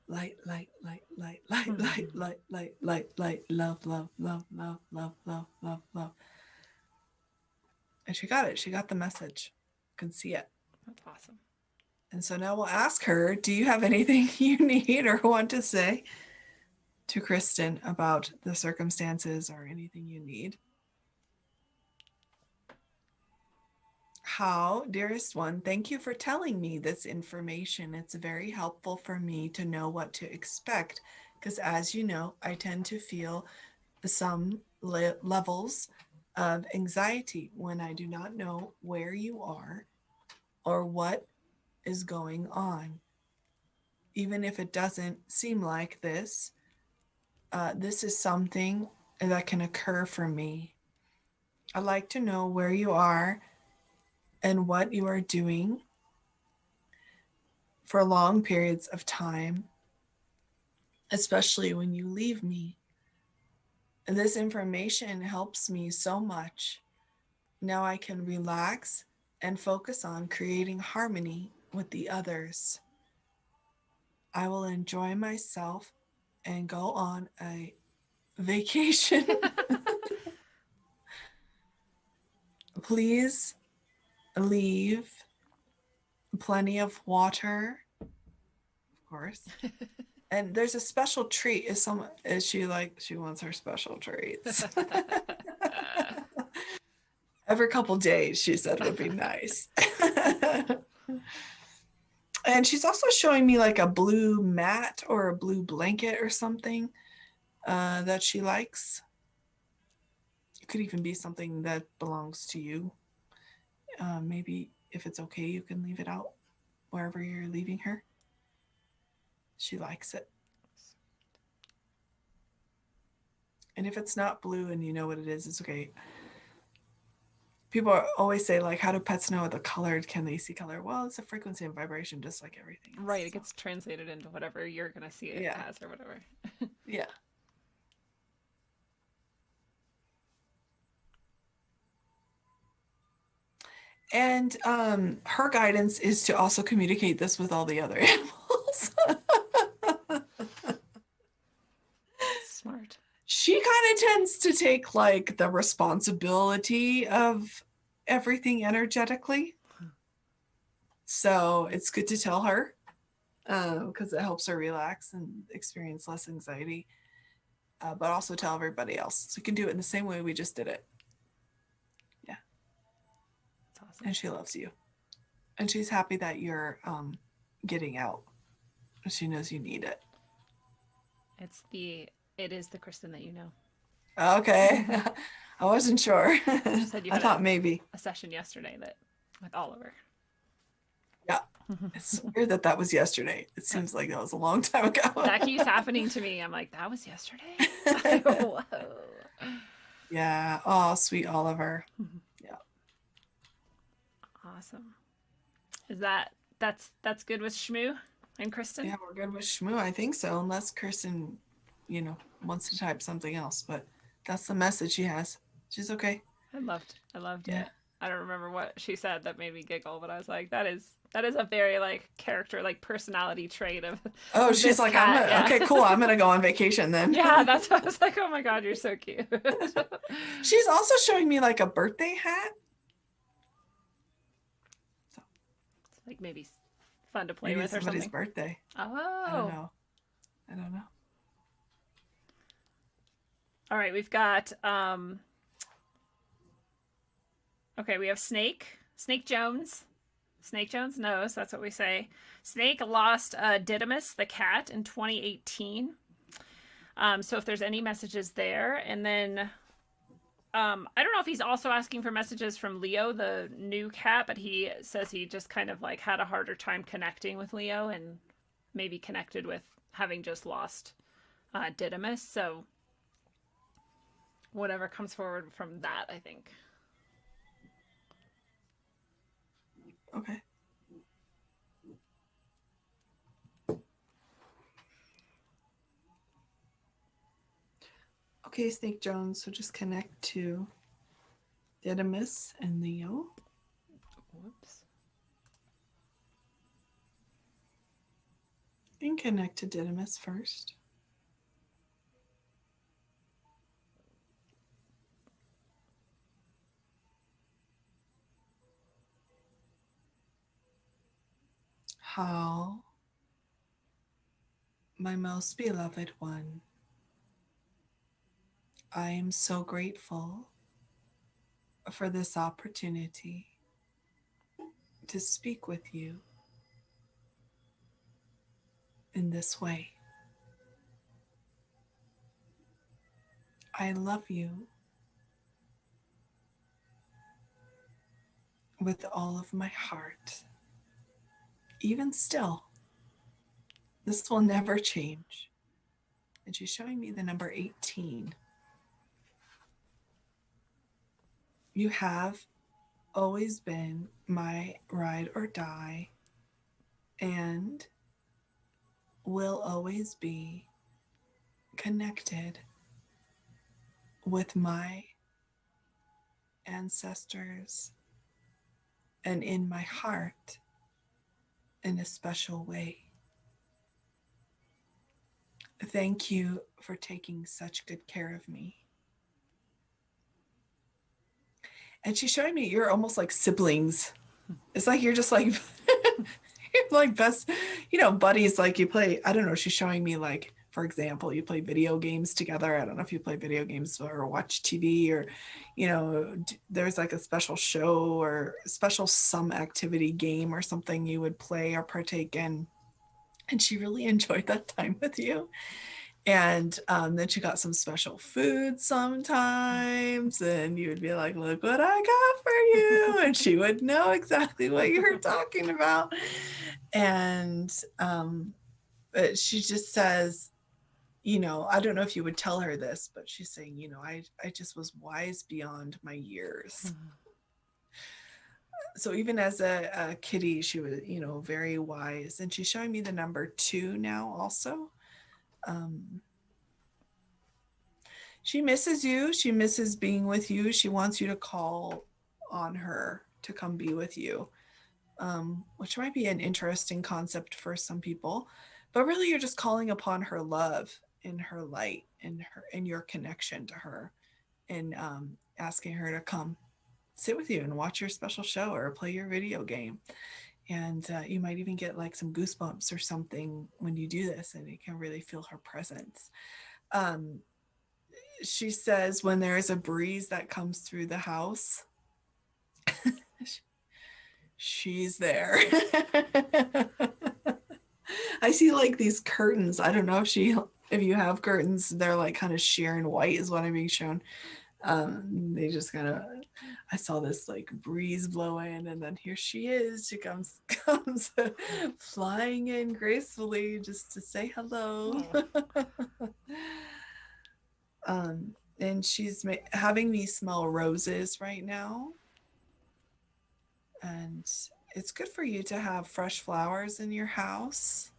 light, light, light, light, light, light, light, light, light, light, love, love, love, love, love, love, love, love. And she got it. She got the message. You can see it. That's awesome. And so now we'll ask her, do you have anything you need or want to say to Kristen about the circumstances or anything you need? How, dearest one, thank you for telling me this information. It's very helpful for me to know what to expect, because as you know, I tend to feel some levels of anxiety when I do not know where you are or what is going on. Even if it doesn't seem like this, this is something that can occur for me. I'd like to know where you are and what you are doing for long periods of time, especially when you leave me. And this information helps me so much. Now I can relax and focus on creating harmony with the others. I will enjoy myself and go on a vacation. Please leave plenty of water, of course. And there's a special treat. She wants her special treats. Every couple days, she said, would be nice. And she's also showing me like a blue mat or a blue blanket or something that she likes. It could even be something that belongs to you. Maybe if it's okay, you can leave it out wherever you're leaving her. She likes it. And if it's not blue and you know what it is, it's okay. People always say, like, how do pets know the color? Can they see color? Well, it's a frequency and vibration, just like everything else. Right. It gets translated into whatever you're going to see it as or whatever. Yeah. And her guidance is to also communicate this with all the other animals. Smart. She kind of tends to take like the responsibility of everything energetically. So it's good to tell her because it helps her relax and experience less anxiety, but also tell everybody else. So you can do it in the same way we just did it. Yeah. That's awesome. And she loves you. And she's happy that you're getting out. She knows you need it. It is the Kristen that you know. Okay. I wasn't sure. She said you I had thought maybe a session yesterday with Oliver. Yeah. It's weird that was yesterday. It seems like that was a long time ago. That keeps happening to me. I'm like, that was yesterday? Whoa. Yeah. Oh, sweet Oliver. Yeah. Awesome. Is that's good with Shmoo and Kristen? Yeah, we're good with Shmoo. I think so, unless Kristen, wants to type something else. But that's the message she has. She's okay. I loved it. I don't remember what she said that made me giggle, but I was like, that is a very like character, like personality trait of. Oh, she's like, cat. Okay, cool. I'm gonna go on vacation then. Yeah, that's what I was like. Oh my God, you're so cute. She's also showing me like a birthday hat. So. Like maybe fun to play with or something. Somebody's birthday. Oh. I don't know. All right, we've got okay, we have Snake Jones. Snake Jones knows, that's what we say. Snake lost Didymus, the cat, in 2018. So if there's any messages there. And then I don't know if he's also asking for messages from Leo, the new cat, but he says he just kind of like had a harder time connecting with Leo and maybe connected with having just lost Didymus. So whatever comes forward from that, I think. Okay. Okay, Snake Jones. So just connect to Didymus and Leo. Whoops. And connect to Didymus first. How, my most beloved one, I am so grateful for this opportunity to speak with you in this way. I love you with all of my heart. Even still, this will never change. And she's showing me the number 18. You have always been my ride or die and will always be connected with my ancestors and in my heart in a special way. Thank you for taking such good care of me. And she's showing me you're almost like siblings. It's like you're just like you're like best, buddies, like you play. I don't know. She's showing me like for example, you play video games together. I don't know if you play video games or watch TV, or, you know, there's like a special show or special some activity game or something you would play or partake in. And she really enjoyed that time with you. And then she got some special food sometimes, and you would be like, look what I got for you. And she would know exactly what you were talking about. And but she just says, you know, I don't know if you would tell her this, but she's saying, you know, I just was wise beyond my years. So even as a kitty, she was, you know, very wise. And she's showing me the number 2 now also. She misses you. She misses being with you. She wants you to call on her to come be with you, which might be an interesting concept for some people. But really, you're just calling upon her love and her light and your connection to her, and asking her to come sit with you and watch your special show or play your video game. And you might even get like some goosebumps or something when you do this, and you can really feel her presence. She says when there is a breeze that comes through the house, she's there. I see like these curtains. I don't know if you have curtains, they're like kind of sheer and white is what I'm being shown. They just kind of, I saw this like breeze blow in, and then here she is. She comes flying in gracefully just to say hello. And she's having me smell roses right now. And it's good for you to have fresh flowers in your house.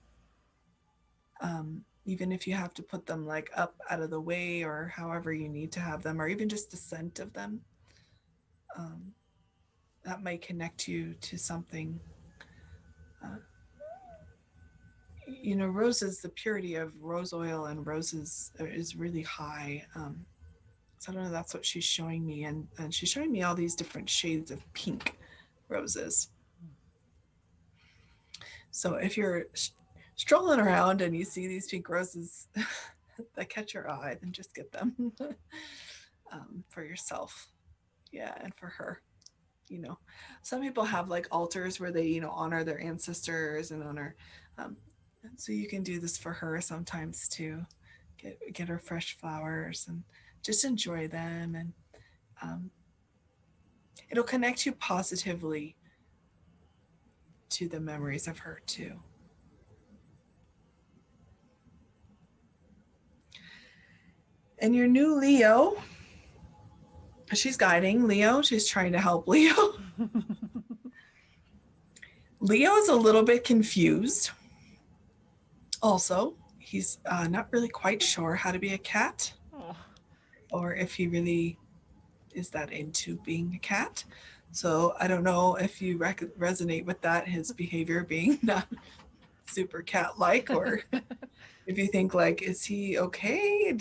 Even if you have to put them like up out of the way, or however you need to have them, or even just the scent of them. That might connect you to something. You know, roses, the purity of rose oil and roses is really high. So I don't know, that's what she's showing me. And she's showing me all these different shades of pink roses. So if you're strolling around and you see these pink roses that catch your eye, then just get them for yourself. Yeah, and for her. You know, some people have like altars where they, you know, honor their ancestors and honor. And so you can do this for her sometimes too. Get her fresh flowers and just enjoy them, and it'll connect you positively to the memories of her too. And your new Leo, she's guiding Leo. She's trying to help Leo. Leo is a little bit confused. Also, he's not really quite sure how to be a cat, or if he really is that into being a cat. So I don't know if you resonate with that, his behavior being not super cat-like, or if you think like, is he okay?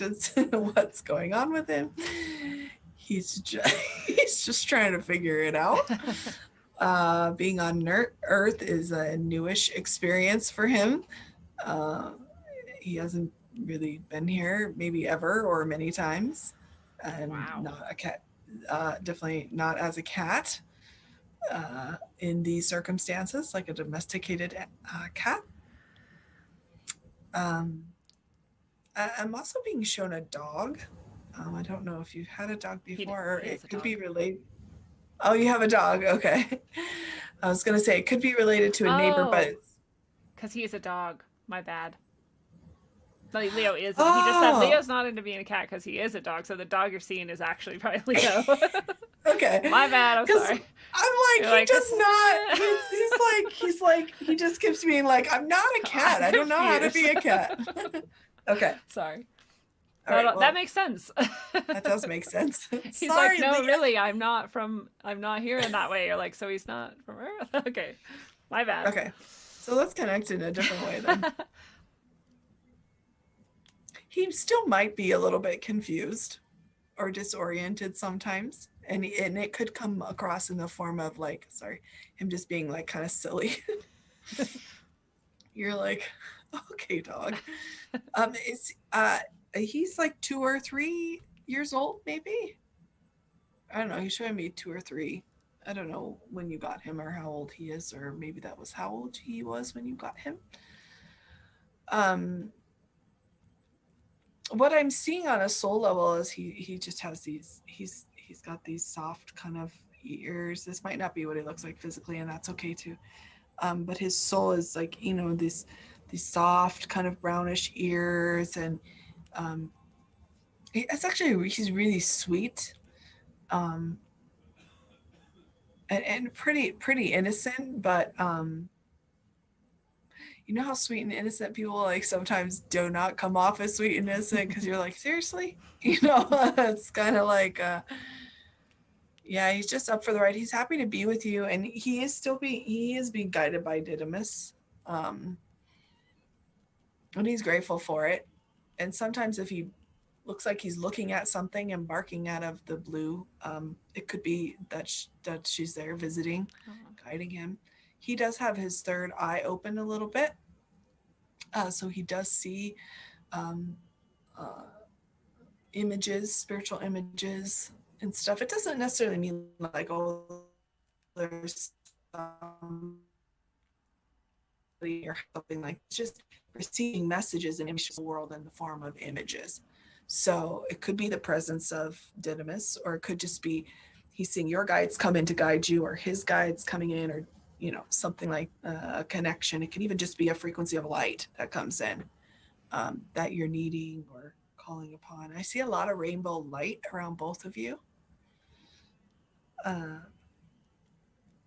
What's going on with him? He's just trying to figure it out. Being on Earth is a newish experience for him. He hasn't really been here maybe ever or many times, and not a cat, definitely not as a cat in these circumstances, like a domesticated cat. I'm also being shown a dog. I don't know if you've had a dog before, or it could be related. Oh, you have a dog. Okay. I was going to say it could be related to a neighbor, but because he's a dog. My bad. Like Leo is. He just said Leo's not into being a cat because he is a dog. So the dog you're seeing is actually probably Leo. Okay. My bad. I'm sorry. I'm like, he does not. He's like, he just keeps being like, I'm not a cat. I don't know how to be a cat. Okay. Sorry. Right, well, that makes sense. That does make sense. He's Sorry, like, no, Leo. really, I'm not here in that way. You're like, so he's not from Earth? Okay. My bad. Okay. So let's connect in a different way then. He still might be a little bit confused or disoriented sometimes. And it could come across in the form of like, him just being like kind of silly. You're like, okay, dog. It's he's like 2 or 3 years old, maybe. I don't know. He's showing me 2 or 3. I don't know when you got him or how old he is, or maybe that was how old he was when you got him. What I'm seeing on a soul level is he just has he's got these soft kind of ears. This might not be what he looks like physically, and that's okay too. But his soul is like, these soft kind of brownish ears, and it's actually he's really sweet, and pretty innocent, but you know how sweet and innocent people like sometimes do not come off as sweet and innocent because you're like, seriously? It's kind of like, yeah, he's just up for the ride. He's happy to be with you, and he is being guided by Didymus, and he's grateful for it. And sometimes if he looks like he's looking at something and barking out of the blue, it could be that she's there visiting, guiding him. He does have his third eye open a little bit. So he does see images, spiritual images and stuff. It doesn't necessarily mean like, oh, there's somebody or something like, it's just receiving messages in the world in the form of images. So it could be the presence of Didymus, or it could just be he's seeing your guides come in to guide you, or his guides coming in, or something like a connection. It can even just be a frequency of light that comes in that you're needing or calling upon. I see a lot of rainbow light around both of you. And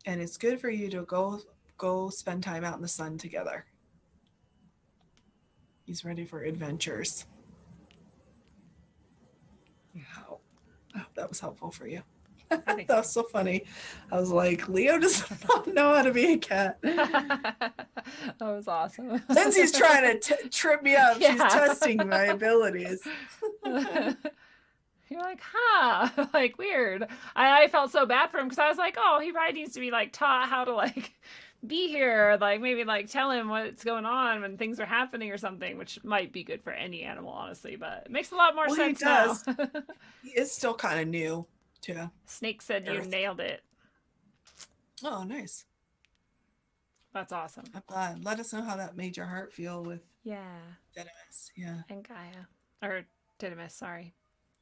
it's good for you to go spend time out in the sun together. He's ready for adventures. Wow. I hope that was helpful for you. That was so funny. I was like, Leo does not know how to be a cat. That was awesome. Lindsay's trying to trip me up. Yeah. She's testing my abilities. You're like, huh? Like, weird. I felt so bad for him because I was like, oh, he probably needs to be like taught how to like be here, like maybe like tell him what's going on when things are happening or something, which might be good for any animal, honestly, but it makes a lot more sense now. He is still kind of new to Snake said Earth. You nailed it. Oh, nice. That's awesome. I'm glad. Let us know how that made your heart feel with Didymus. Yeah. And Gaia. Or Didymus, sorry.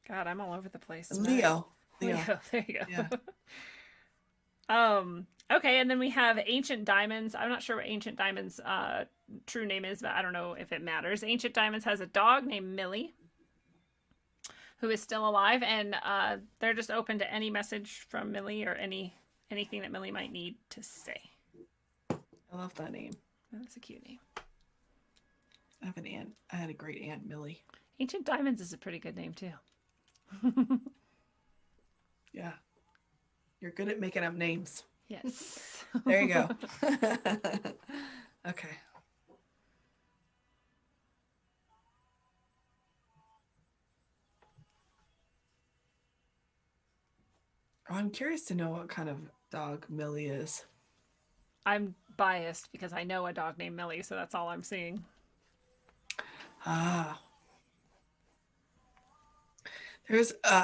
God, I'm all over the place. Leo. There you go. Yeah. Okay, and then we have Ancient Diamonds. I'm not sure what Ancient Diamonds' true name is, but I don't know if it matters. Ancient Diamonds has a dog named Millie, who is still alive, and they're just open to any message from Millie or anything that Millie might need to say. I love that name. That's a cute name. I have an aunt. I had a great aunt, Millie. Ancient Diamonds is a pretty good name, too. Yeah. You're good at making up names. Yes. There you go. Okay. Oh, I'm curious to know what kind of dog Millie is. I'm biased because I know a dog named Millie, so that's all I'm seeing. I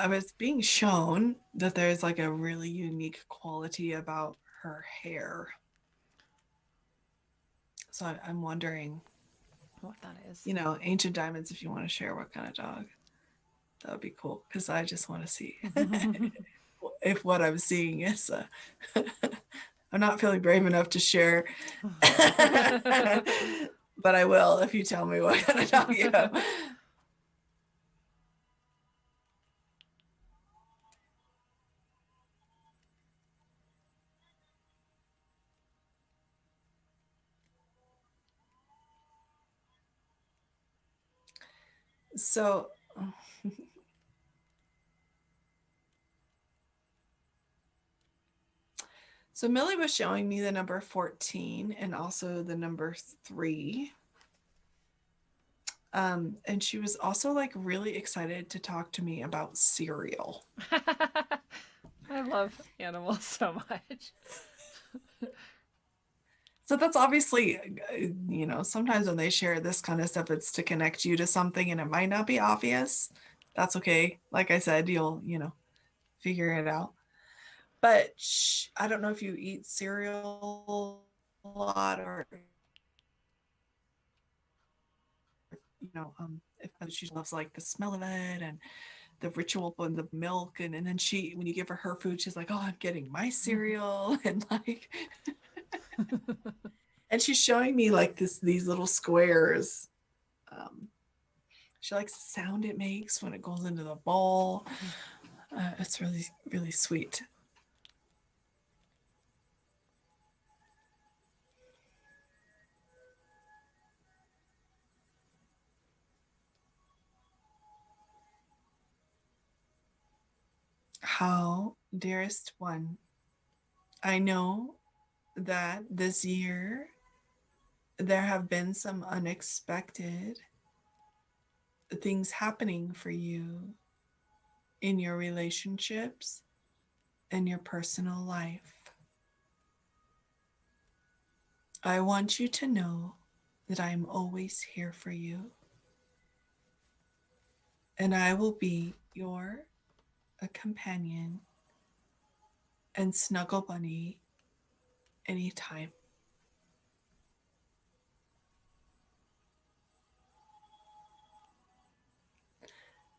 was being shown that there's like a really unique quality about her hair. So I'm wondering what that is. Ancient Diamonds, if you want to share what kind of dog, that would be cool, because I just want to see if what I'm seeing is I'm not feeling brave enough to share, but I will if you tell me what kind of dog you have. So Millie was showing me the number 14 and also the number 3. And she was also like really excited to talk to me about cereal. I love animals so much. So that's obviously, sometimes when they share this kind of stuff, it's to connect you to something and it might not be obvious. That's okay. Like I said, you'll, figure it out. But I don't know if you eat cereal a lot or, if she loves like the smell of it and the ritual and the milk. And then when you give her food, she's like, oh, I'm getting my cereal. And like, and she's showing me like these little squares. She likes the sound it makes when it goes into the bowl. It's really, really sweet. How, dearest one, I know that this year there have been some unexpected things happening for you in your relationships and your personal life. I want you to know that I am always here for you, and I will be your companion and snuggle bunny anytime.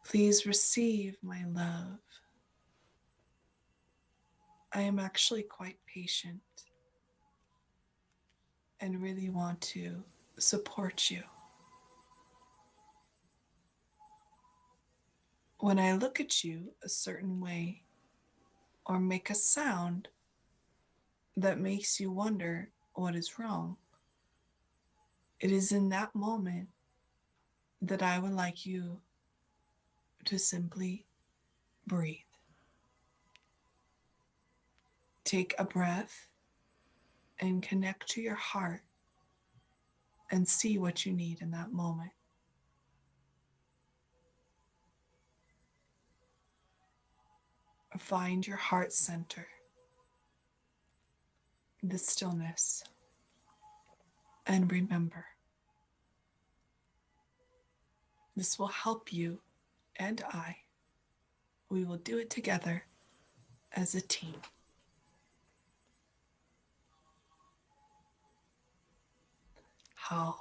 Please receive my love. I am actually quite patient and really want to support you. When I look at you a certain way or make a sound that makes you wonder what is wrong, it is in that moment that I would like you to simply breathe. Take a breath and connect to your heart and see what you need in that moment. Find your heart center, the stillness, and remember, this will help you and I. We will do it together as a team. How?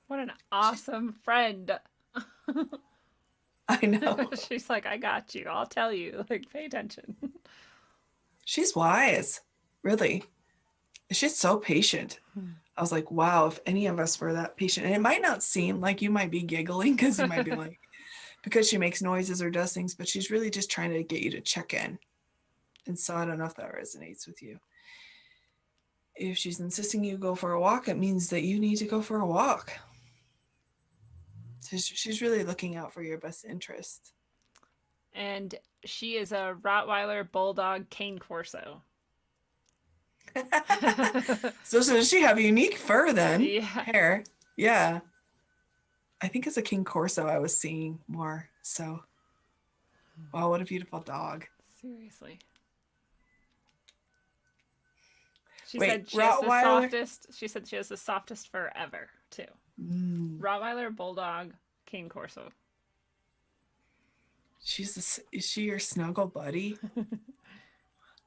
What an awesome friend. I know. She's like, I got you. I'll tell you. Like, pay attention. She's wise, really. She's so patient. I was like, wow, if any of us were that patient. And it might not seem like you might be giggling because you might be like, because she makes noises or does things, but she's really just trying to get you to check in. And so I don't know if that resonates with you. If she's insisting you go for a walk, it means that you need to go for a walk. So she's really looking out for your best interest. And she is a Rottweiler Bulldog Cane Corso. So does she have unique fur then? Yeah. Hair. Yeah. I think it's a King Corso I was seeing more. So, wow, what a beautiful dog. Seriously. She Wait, said she has the Rottweiler? softest. She said she has the softest fur ever too. Rottweiler, Bulldog, Cane Corso. Is she your snuggle buddy?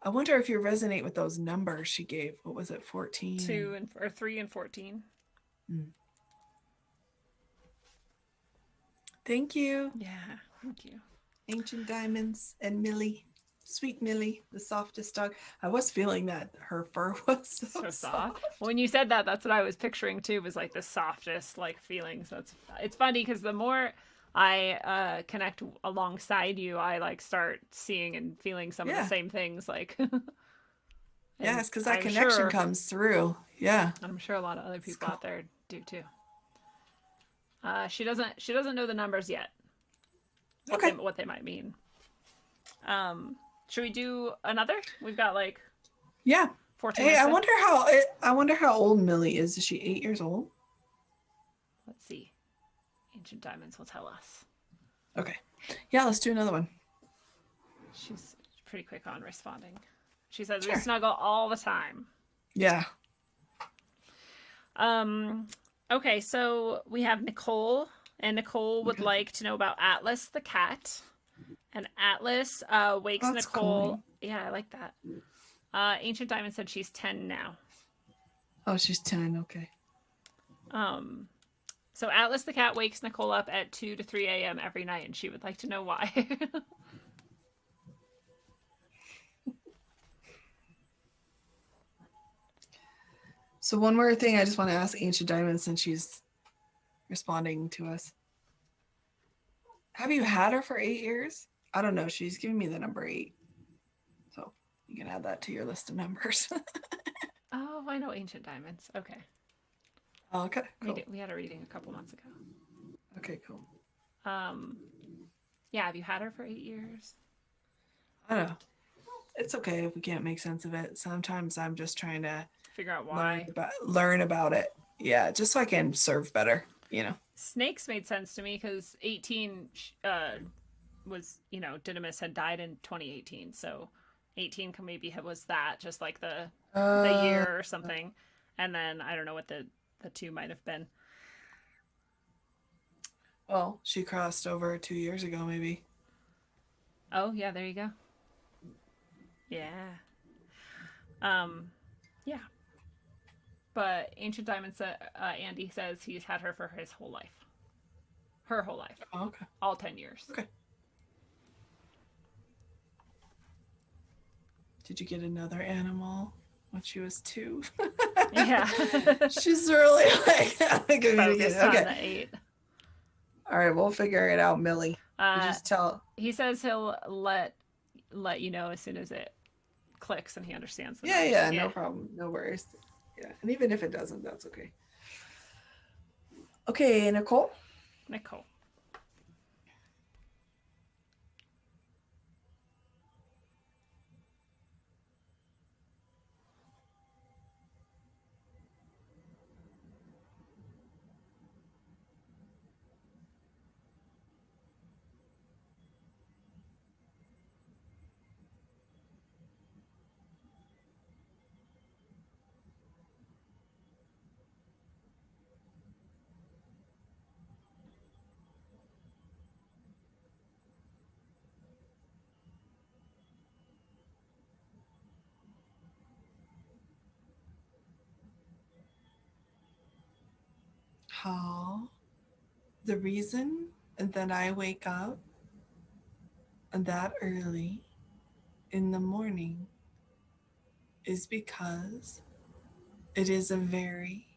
I wonder if you resonate with those numbers she gave. What was it, 14? 3 and 14. Thank you. Yeah, thank you. Ancient Diamonds and Millie. Sweet Millie, the softest dog. I was feeling that her fur was so soft. When you said that, that's what I was picturing too, was like the softest like feeling. So it's funny because the more I connect alongside you, I like start seeing and feeling some of the same things. Like, yes, because that connection comes through. Yeah, I'm sure a lot of other people out there do too. She doesn't know the numbers yet. What they might mean. Should we do another? We've got like 14 Hey, minutes. I wonder how old Millie is. Is she 8 years old? Let's see. Ancient Diamonds will tell us. Okay. Yeah, let's do another one. She's pretty quick on responding. She says we snuggle all the time. Yeah. Okay, so we have Nicole, and Nicole would Okay. like to know about Atlas the cat. And Atlas wakes That's Nicole. calming. Yeah, I like that. Ancient Diamond said she's 10 now. Oh, she's 10. Okay. Um, so Atlas the cat wakes Nicole up at 2 to 3 a.m. every night, and she would like to know why. So one more thing I just want to ask Ancient Diamond since she's responding to us. Have you had her for 8 years? I don't know. She's giving me the number 8. So you can add that to your list of numbers. Oh, I know Ancient Diamonds. Okay. Okay, cool. We had a reading a couple months ago. Okay, cool. Yeah, have you had her for 8 years? I don't know. It's okay if we can't make sense of it. Sometimes I'm just trying to Figure out why. learn about it. Yeah, just so I can serve better, you know. Snakes made sense to me because 18 was, Didymus had died in 2018. So 18 maybe was that, just like the year or something. And then I don't know what the 2 might have been. Well, she crossed over 2 years ago, maybe. Oh, yeah, there you go. Yeah. Yeah. But Ancient Diamond Andy says he's had her for his whole life. Her whole life. Oh, okay. All 10 years. Okay. Did you get another animal when she was 2? Yeah. She's really like focused on the 8. All right, we'll figure it out, Millie. Just tell. He says he'll let you know as soon as it clicks and he understands. Yeah, no problem, no worries. Yeah, and even if it doesn't, that's okay. Okay, Nicole. How the reason that I wake up that early in the morning is because it is a very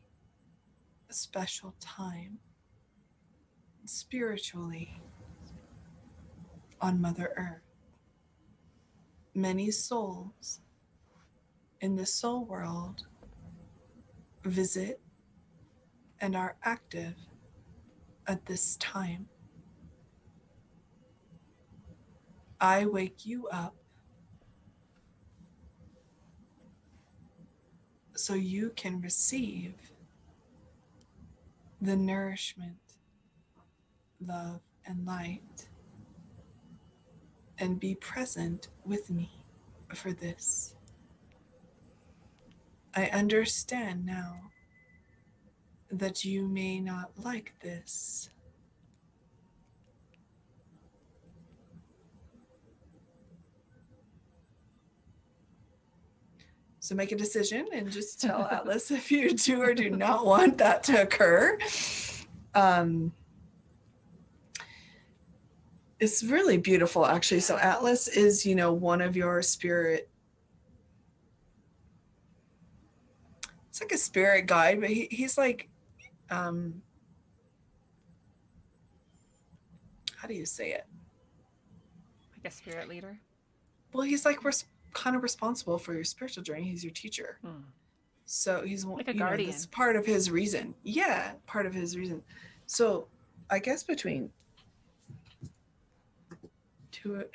special time spiritually on Mother Earth. Many souls in the soul world visit and are active at this time. I wake you up so you can receive the nourishment, love, and light, and be present with me for this. I understand now that you may not like this. So make a decision and just tell Atlas if you do or do not want that to occur. It's really beautiful, actually. So Atlas is, one of your spirit. It's like a spirit guide, but he's like, how do you say it? Like a spirit leader? Well, he's like kind of responsible for your spiritual journey. He's your teacher. So he's like a guardian. That's part of his reason. Yeah, part of his reason. So I guess between 2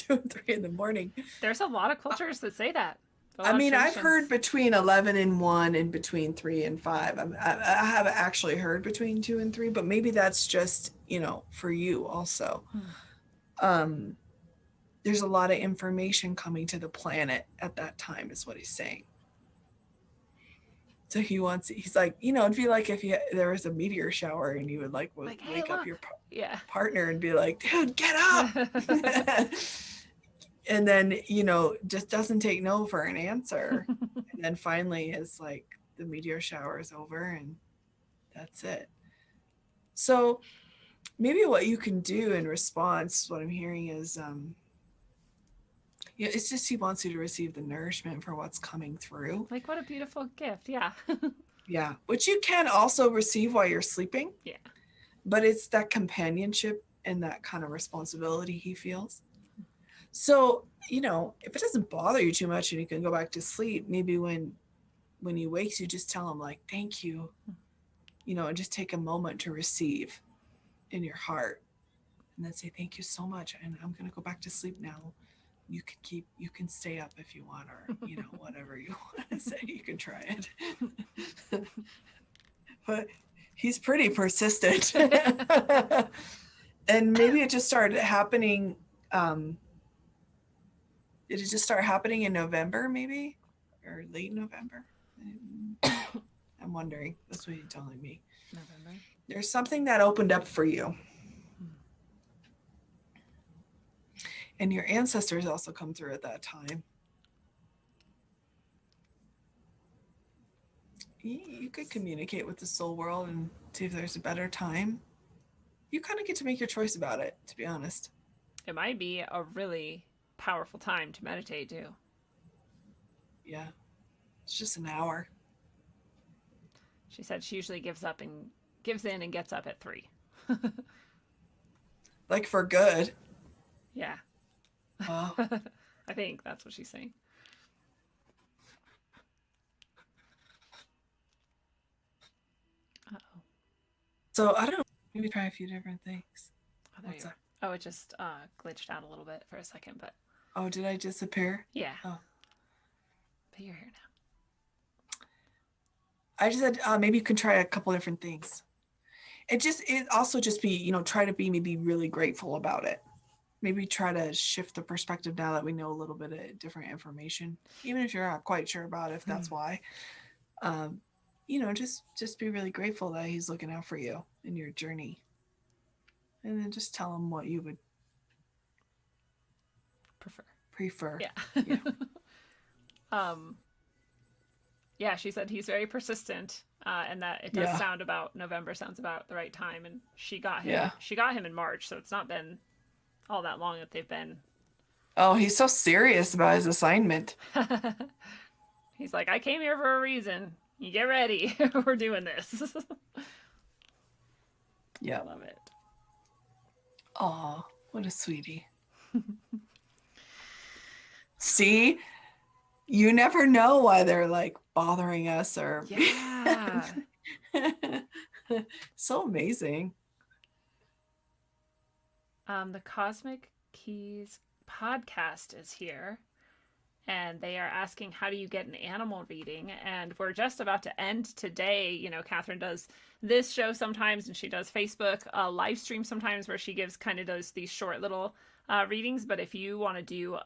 and 3 in the morning. There's a lot of cultures that say that. I mean, I've heard between 11 and 1 and between 3 and 5. I haven't actually heard between 2 and 3, but maybe that's just, for you also. There's a lot of information coming to the planet at that time is what he's saying. So he's like, it'd be like if there was a meteor shower and you would like Hey, wake up look. your Yeah. partner and be like, dude, get up. And then, just doesn't take no for an answer. And then finally it's like the meteor shower is over and that's it. So maybe what you can do in response, what I'm hearing is, it's just he wants you to receive the nourishment for what's coming through. Like, what a beautiful gift. Yeah. Yeah. Which you can also receive while you're sleeping. Yeah. But it's that companionship and that kind of responsibility he feels. So, if it doesn't bother you too much and you can go back to sleep, maybe when he wakes, you just tell him like, thank you, and just take a moment to receive in your heart and then say, thank you so much. And I'm going to go back to sleep now. You can stay up if you want, or, whatever you want to say, you can try it. But he's pretty persistent. And maybe it just started happening. Did it just start happening in November, maybe? Or late November? I'm wondering. That's what you're telling me. November. There's something that opened up for you. And your ancestors also come through at that time. You could communicate with the soul world and see if there's a better time. You kind of get to make your choice about it, to be honest. It might be a really powerful time to meditate too. Yeah. It's just an hour. She said she usually gives in and gets up at 3. Like for good. Yeah. Oh. I think that's what she's saying. Uh-oh. So I don't know. Maybe try a few different things. Oh, there What's you up? are. Oh, it just glitched out a little bit for a second, but Oh, did I disappear? yeah. Oh. But you're here now. I just said maybe you can try a couple different things. It also just be, try to be maybe really grateful about it. Maybe try to shift the perspective now that we know a little bit of different information, even if you're not quite sure about it, if that's why. Just be really grateful that he's looking out for you in your journey. And then just tell him what you would prefer. Yeah. Yeah. Yeah, she said he's very persistent, and that it does sound about November sounds about the right time, and she got him. Yeah. She got him in March, so it's not been all that long that they've been. Oh, he's so serious about his assignment. He's like, I came here for a reason. You get ready. We're doing this. Yeah. I love it. Oh, what a sweetie. See, you never know why they're like bothering us or Yeah. So amazing. The Cosmic Keys podcast is here, and they are asking, how do you get an animal reading? And we're just about to end today. Katherine does this show sometimes, and she does Facebook live stream sometimes where she gives kind of these short little readings. But if you want to do,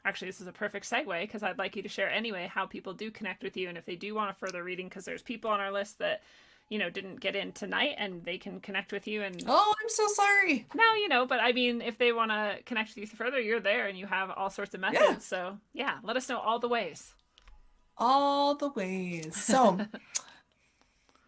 actually, this is a perfect segue because I'd like you to share anyway how people do connect with you, and if they do want a further reading, because there's people on our list that didn't get in tonight, and they can connect with you. And oh, I'm so sorry. no, but I mean, if they want to connect with you further, you're there and you have all sorts of methods. Yeah. So yeah, let us know all the ways. All the ways. So,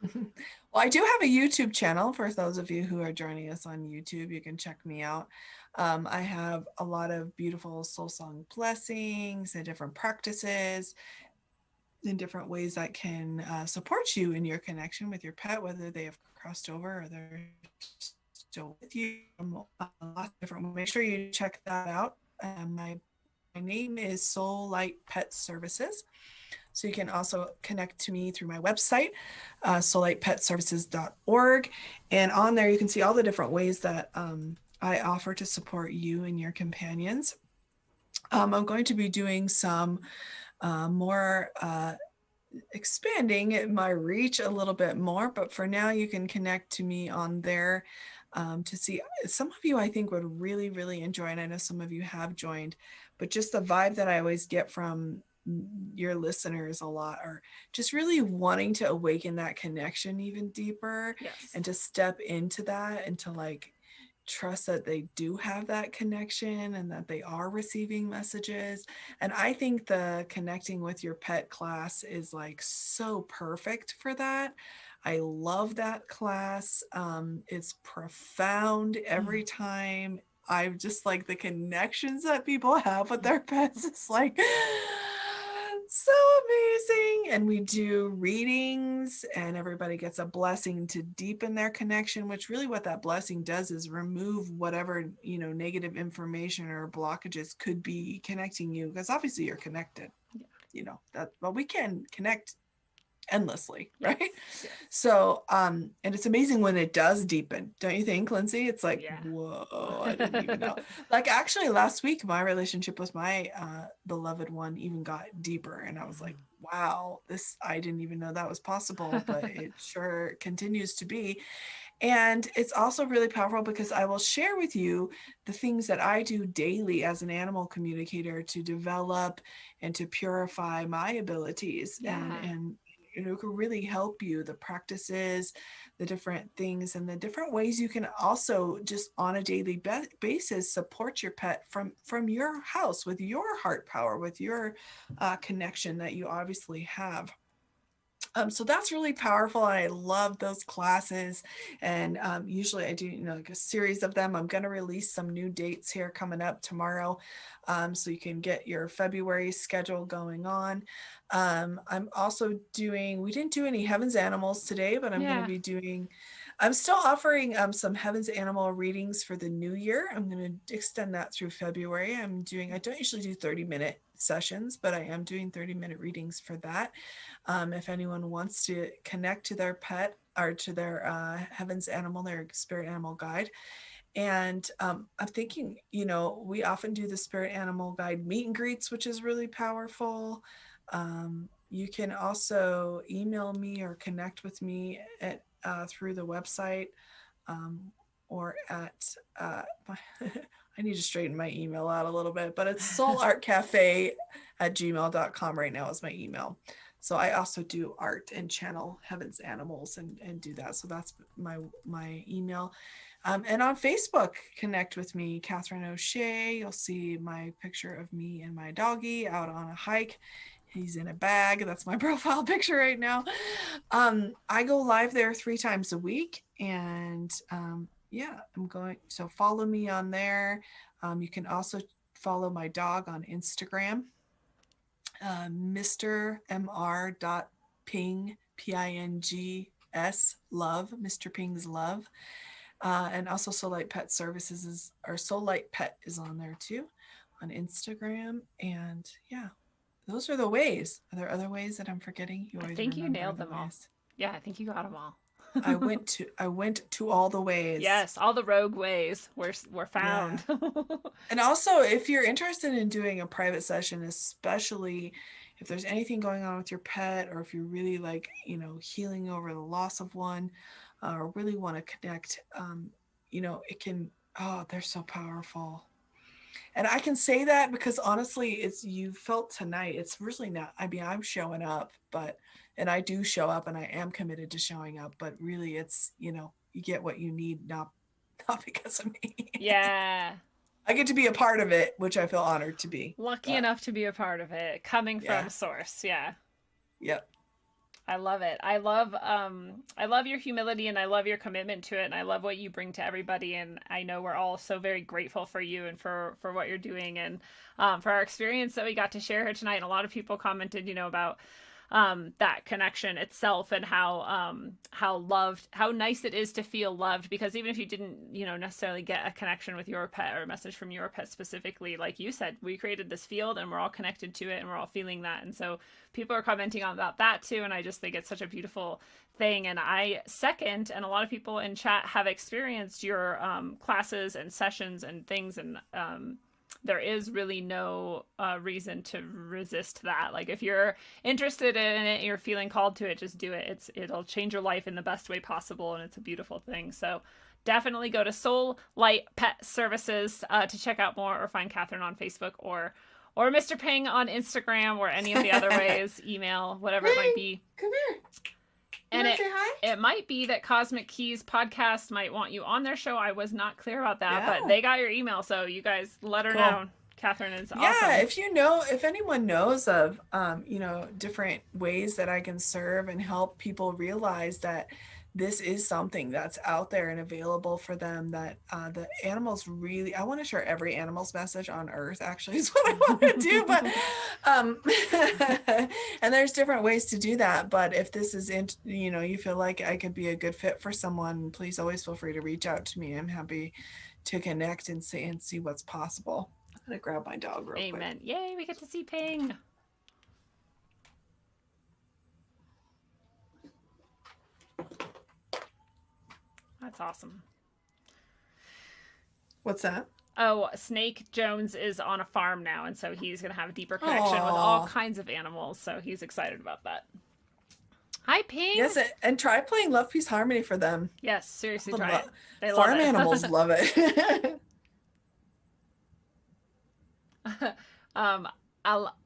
well, I do have a YouTube channel for those of you who are joining us on YouTube. You can check me out. I have a lot of beautiful soul song blessings and different practices in different ways that can support you in your connection with your pet, whether they have crossed over or they're still with you. Lots of different. Make sure you check that out. My name is Soul Light Pet Services. So you can also connect to me through my website, soullightpetservices.org. And on there, you can see all the different ways that I offer to support you and your companions. I'm going to be doing some more expanding my reach a little bit more, but for now you can connect to me on there to see. Some of you I think would really, really enjoy, and I know some of you have joined, but just the vibe that I always get from your listeners a lot are just really wanting to awaken that connection even deeper, Yes. and to step into that, and to like trust that they do have that connection and that they are receiving messages. And I think the connecting with your pet class is like so perfect for that. I love that class. It's profound every time. I just like the connections that people have with their pets. It's like so amazing. And we do readings, and everybody gets a blessing to deepen their connection, which really what that blessing does is remove whatever, negative information or blockages could be connecting you, because obviously you're connected, but we can connect endlessly, right? Yes. So and it's amazing when it does deepen, don't you think, Lindsay? It's like, Yeah. whoa, I didn't even know. Like actually last week my relationship with my beloved one even got deeper, and I was like, wow, this, I didn't even know that was possible, but it sure continues to be. And it's also really powerful because I will share with you the things that I do daily as an animal communicator to develop and to purify my abilities. Yeah. And it can really help you, the practices, the different things, and the different ways you can also just on a daily basis support your pet from your house with your heart power, with your connection that you obviously have. So that's really powerful. I love those classes. And usually I do, like a series of them. I'm going to release some new dates here coming up tomorrow. So you can get your February schedule going on. I'm also doing, we didn't do any Heaven's Animals today, but I'm going to be doing, I'm still offering some Heaven's Animal readings for the new year. I'm going to extend that through February. I don't usually do 30-minute sessions, but I am doing 30-minute readings for that. If anyone wants to connect to their pet or to their Heaven's Animal, their spirit animal guide. And I'm thinking, we often do the spirit animal guide meet and greets, which is really powerful. You can also email me or connect with me at through the website, or at I need to straighten my email out a little bit, but it's soulartcafe@gmail.com right now is my email. So I also do art and channel Heaven's Animals and do that. So that's my email. And on Facebook, connect with me, Katherine O'Shea. You'll see my picture of me and my doggy out on a hike. He's in a bag. That's my profile picture right now. I go live there 3 times a week. And so follow me on there. You can also follow my dog on Instagram, Mr. Mr.Ping, P-I-N-G-S, love, Mr. Ping's love. And also Soul Light Pet Services or Soul Light Pet is on there too, on Instagram. And yeah, those are the ways. Are there other ways that I'm forgetting? I think you nailed them all. Yeah, I think you got them all. I went to all the ways. Yes, all the rogue ways were found. Yeah. And also, if you're interested in doing a private session, especially if there's anything going on with your pet, or if you're really like, healing over the loss of one, or really want to connect, it can, they're so powerful. And I can say that because honestly, you felt tonight, it's really not, I'm showing up, and I do show up, and I am committed to showing up, but really it's, you get what you need, not because of me. Yeah. I get to be a part of it, which I feel honored to be. Lucky enough to be a part of it, coming from source. Yeah. Yep. I love it. I love your humility, and I love your commitment to it, and I love what you bring to everybody. And I know we're all so very grateful for you and for what you're doing, and for our experience that we got to share here tonight. And a lot of people commented, about that connection itself, and how nice it is to feel loved, because even if you didn't necessarily get a connection with your pet or a message from your pet specifically, like you said, we created this field and we're all connected to it and we're all feeling that. And so people are commenting on about that too, and I just think it's such a beautiful thing. And I second, and a lot of people in chat have experienced your classes and sessions and things, and there is really no reason to resist that. Like, if you're interested in it, you're feeling called to it, just do it. It'll change your life in the best way possible, and it's a beautiful thing. So definitely go to Soul Light Pet Services to check out more, or find Katherine on Facebook or or Mr. Ping on Instagram, or any of the other ways, email, whatever it might be. Come here. And Say hi? it might be that Cosmic Keys podcast might want you on their show. I was not clear about that, Yeah. but they got your email, so you guys let her know. Katherine is awesome. Yeah, if anyone knows of, different ways that I can serve and help people realize that this is something that's out there and available for them, that the animals really, I want to share every animal's message on earth, actually, is what I want to do. But, and there's different ways to do that. But if this is, you feel like I could be a good fit for someone, please always feel free to reach out to me. I'm happy to connect and see what's possible. I'm going to grab my dog real quick. Amen. Yay, we get to see Ping. That's awesome. What's that? Oh, Snake Jones is on a farm now, and so he's going to have a deeper connection with all kinds of animals, so he's excited about that. Hi, Ping. Yes, and try playing Love, Peace, Harmony for them. Yes, seriously, try it. They love Farm it. animals love it.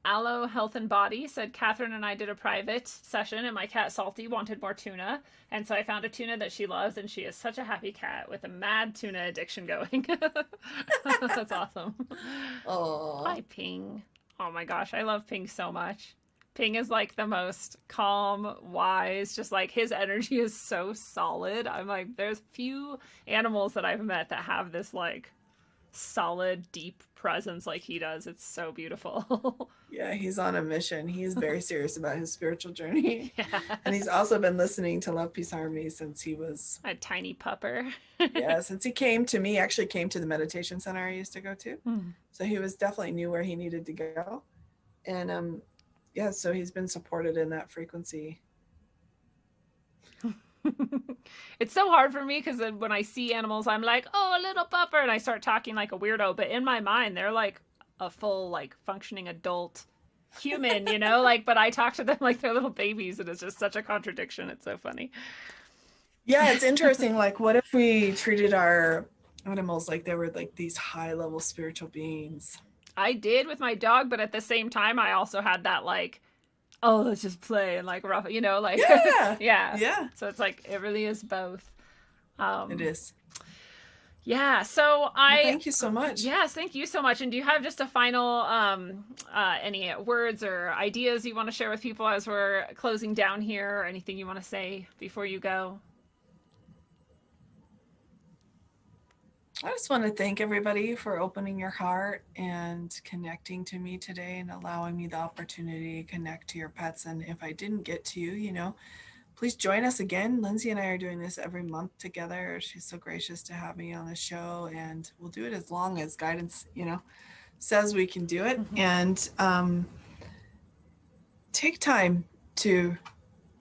Aloe Health and Body said, Katherine and I did a private session and my cat Salty wanted more tuna, and so I found a tuna that she loves, and she is such a happy cat with a mad tuna addiction going. That's awesome. Oh, hi, Ping. Oh my gosh, I love Ping so much. Ping is like the most calm, wise, just like his energy is so solid. I'm like, there's few animals that I've met that have this like solid, deep presence like he does. It's so beautiful. Yeah, he's on a mission. He's very serious about his spiritual journey. Yeah. And he's also been listening to Love, Peace, Harmony since he was a tiny pupper. Yeah, since he came to me, actually came to the meditation center I used to go to. So he was definitely knew where he needed to go. And so he's been supported in that frequency. It's so hard for me because when I see animals, I'm like, oh, a little pupper, and I start talking like a weirdo. But in my mind, they're like a full, like, functioning adult human, but I talk to them like they're little babies, and it's just such a contradiction. It's so funny. Yeah, it's interesting. Like, what if we treated our animals like they were like these high-level spiritual beings? I did with my dog, but at the same time, I also had that like, oh, let's just play and like rough, Yeah. yeah. So it's like, it really is both. It is. Yeah. So thank you so much. Yes. Thank you so much. And do you have just a final, any words or ideas you want to share with people as we're closing down here, or anything you want to say before you go? I just want to thank everybody for opening your heart and connecting to me today and allowing me the opportunity to connect to your pets. And if I didn't get to you, please join us again. Lindsay and I are doing this every month together. She's so gracious to have me on the show, and we'll do it as long as guidance, says we can do it. And take time to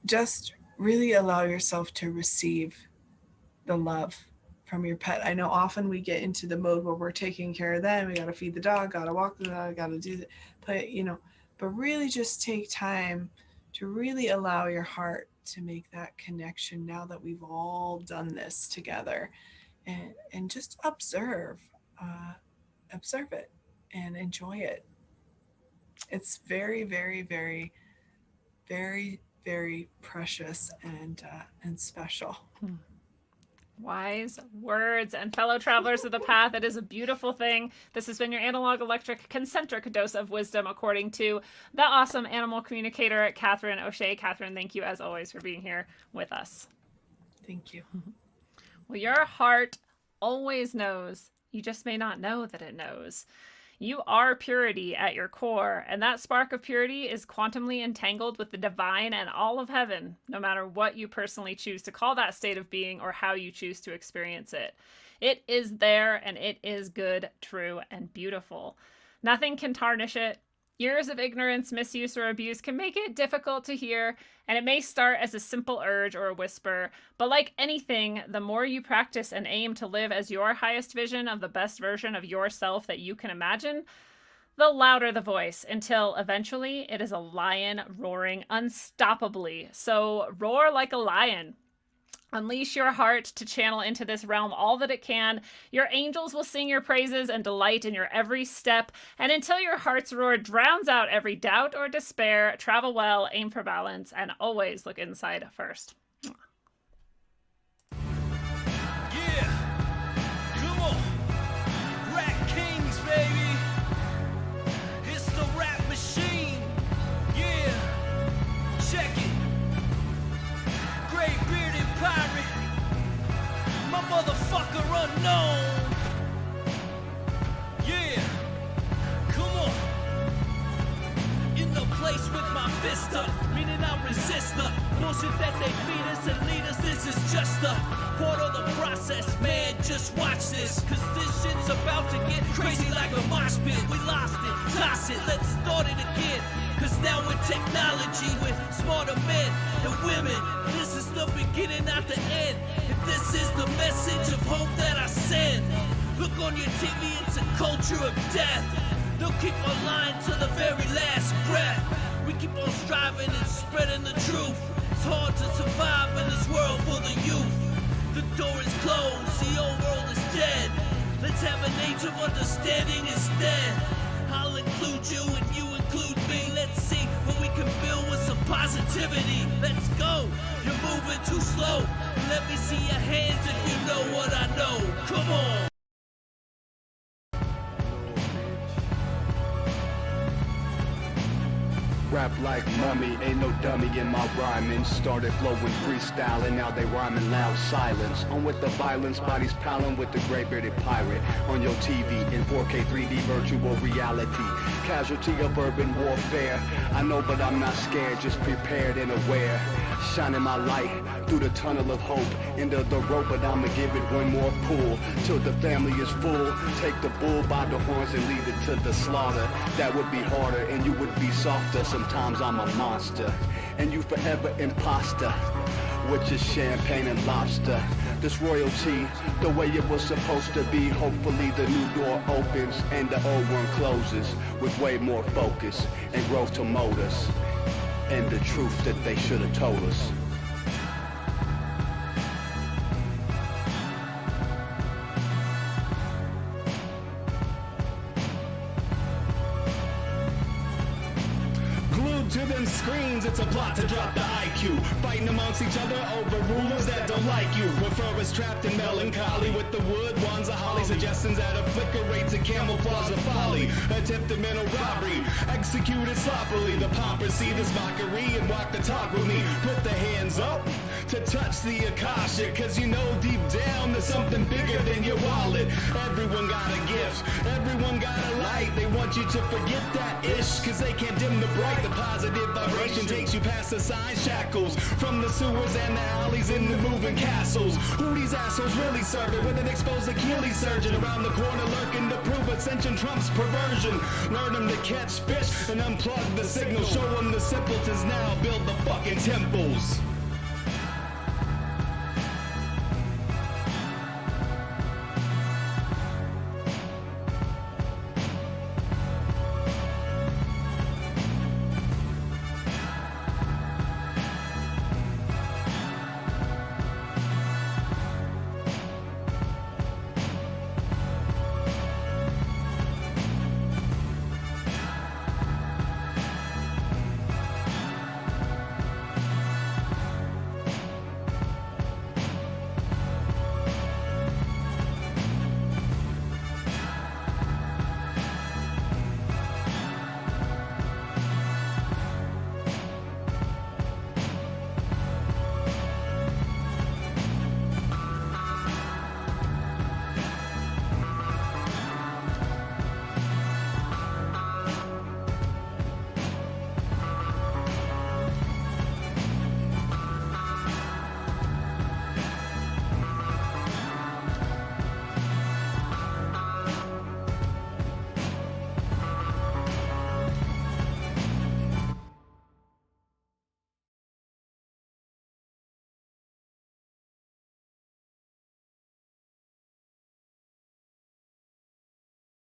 just really allow yourself to receive the love from your pet. I know often we get into the mode where we're taking care of them. We got to feed the dog, got to walk the dog, got to do that. But really just take time to really allow your heart to make that connection now that we've all done this together, and just observe it and enjoy it. It's very, very, very, very, very precious and special. Wise words. And fellow travelers of the path, it is a beautiful thing. This has been your analog electric concentric dose of wisdom, according to the awesome animal communicator, Katherine O'Shea. Katherine, thank you as always for being here with us. Thank you. Well, your heart always knows. You just may not know that it knows. You are purity at your core, and that spark of purity is quantumly entangled with the divine and all of heaven, no matter what you personally choose to call that state of being or how you choose to experience it. It is there, and it is good, true, and beautiful. Nothing can tarnish it. Years of ignorance, misuse, or abuse can make it difficult to hear, and it may start as a simple urge or a whisper, but like anything, the more you practice and aim to live as your highest vision of the best version of yourself that you can imagine, the louder the voice, until eventually it is a lion roaring unstoppably. So roar like a lion. Unleash your heart to channel into this realm all that it can. Your angels will sing your praises and delight in your every step. And until your heart's roar drowns out every doubt or despair, travel well, aim for balance, and always look inside first. Yeah, come on, Rat Kings, baby. It's the rap machine. Yeah, check it. Gray bearded pirate, my motherfucker unknown. Yeah, come on. In the place with my fist up, meaning I resist the bullshit that they feed us and lead us. This is just a part of the process, man. Just watch this, cause this shit's about to get crazy like a mosh pit. We lost it, toss it, let's start it again. Cause now with technology, with smarter men and women, this is the beginning, not the end. And this is the message of hope that I send. Look on your TV, it's a culture of death. They'll keep on lying to the very last breath. We keep on striving and spreading the truth. It's hard to survive in this world for the youth. The door is closed, the old world is dead. Let's have an age of understanding instead. I'll include you and you include me. Let's see what we can build with some positivity. Let's go. You're moving too slow. Let me see your hands if you know what I know. Come on. Rap like mummy, ain't no dummy in my rhyming. Started flowing freestyling, now they rhyming loud silence. On with the violence, bodies piling with the gray bearded pirate. On your TV in 4K 3D virtual reality. Casualty of urban warfare. I know but I'm not scared, just prepared and aware. Shining my light through the tunnel of hope. Into the rope, but I'ma give it one more pull. Till the family is full. Take the bull by the horns and lead it to the slaughter. That would be harder and you would be softer. Sometimes I'm a monster, and you forever imposter, which is champagne and lobster. This royalty, the way it was supposed to be. Hopefully the new door opens and the old one closes, with way more focus and growth to mold us, and the truth that they should have told us. To them screens, it's a plot to drop the IQ. Fighting amongst each other over rulers that don't like you. Prefer us trapped in melancholy with the wood wands of holly. Suggestions that a flicker rates and camouflage the folly. Attempted mental robbery, executed sloppily. The paupers see this mockery and walk the talk with me. Put the hands up to touch the Akasha, cause you know deep down there's something bigger than your wallet. Everyone got a gift, everyone got a light. They want you to forget that ish, cause they can't dim the bright. The positive vibration takes you past the sign shackles, from the sewers and the alleys into moving castles. Who these assholes really serving with an exposed Achilles surgeon around the corner lurking to prove ascension trumps perversion? Learn them to catch fish and unplug the signal. Show them the simpletons now build the fucking temples.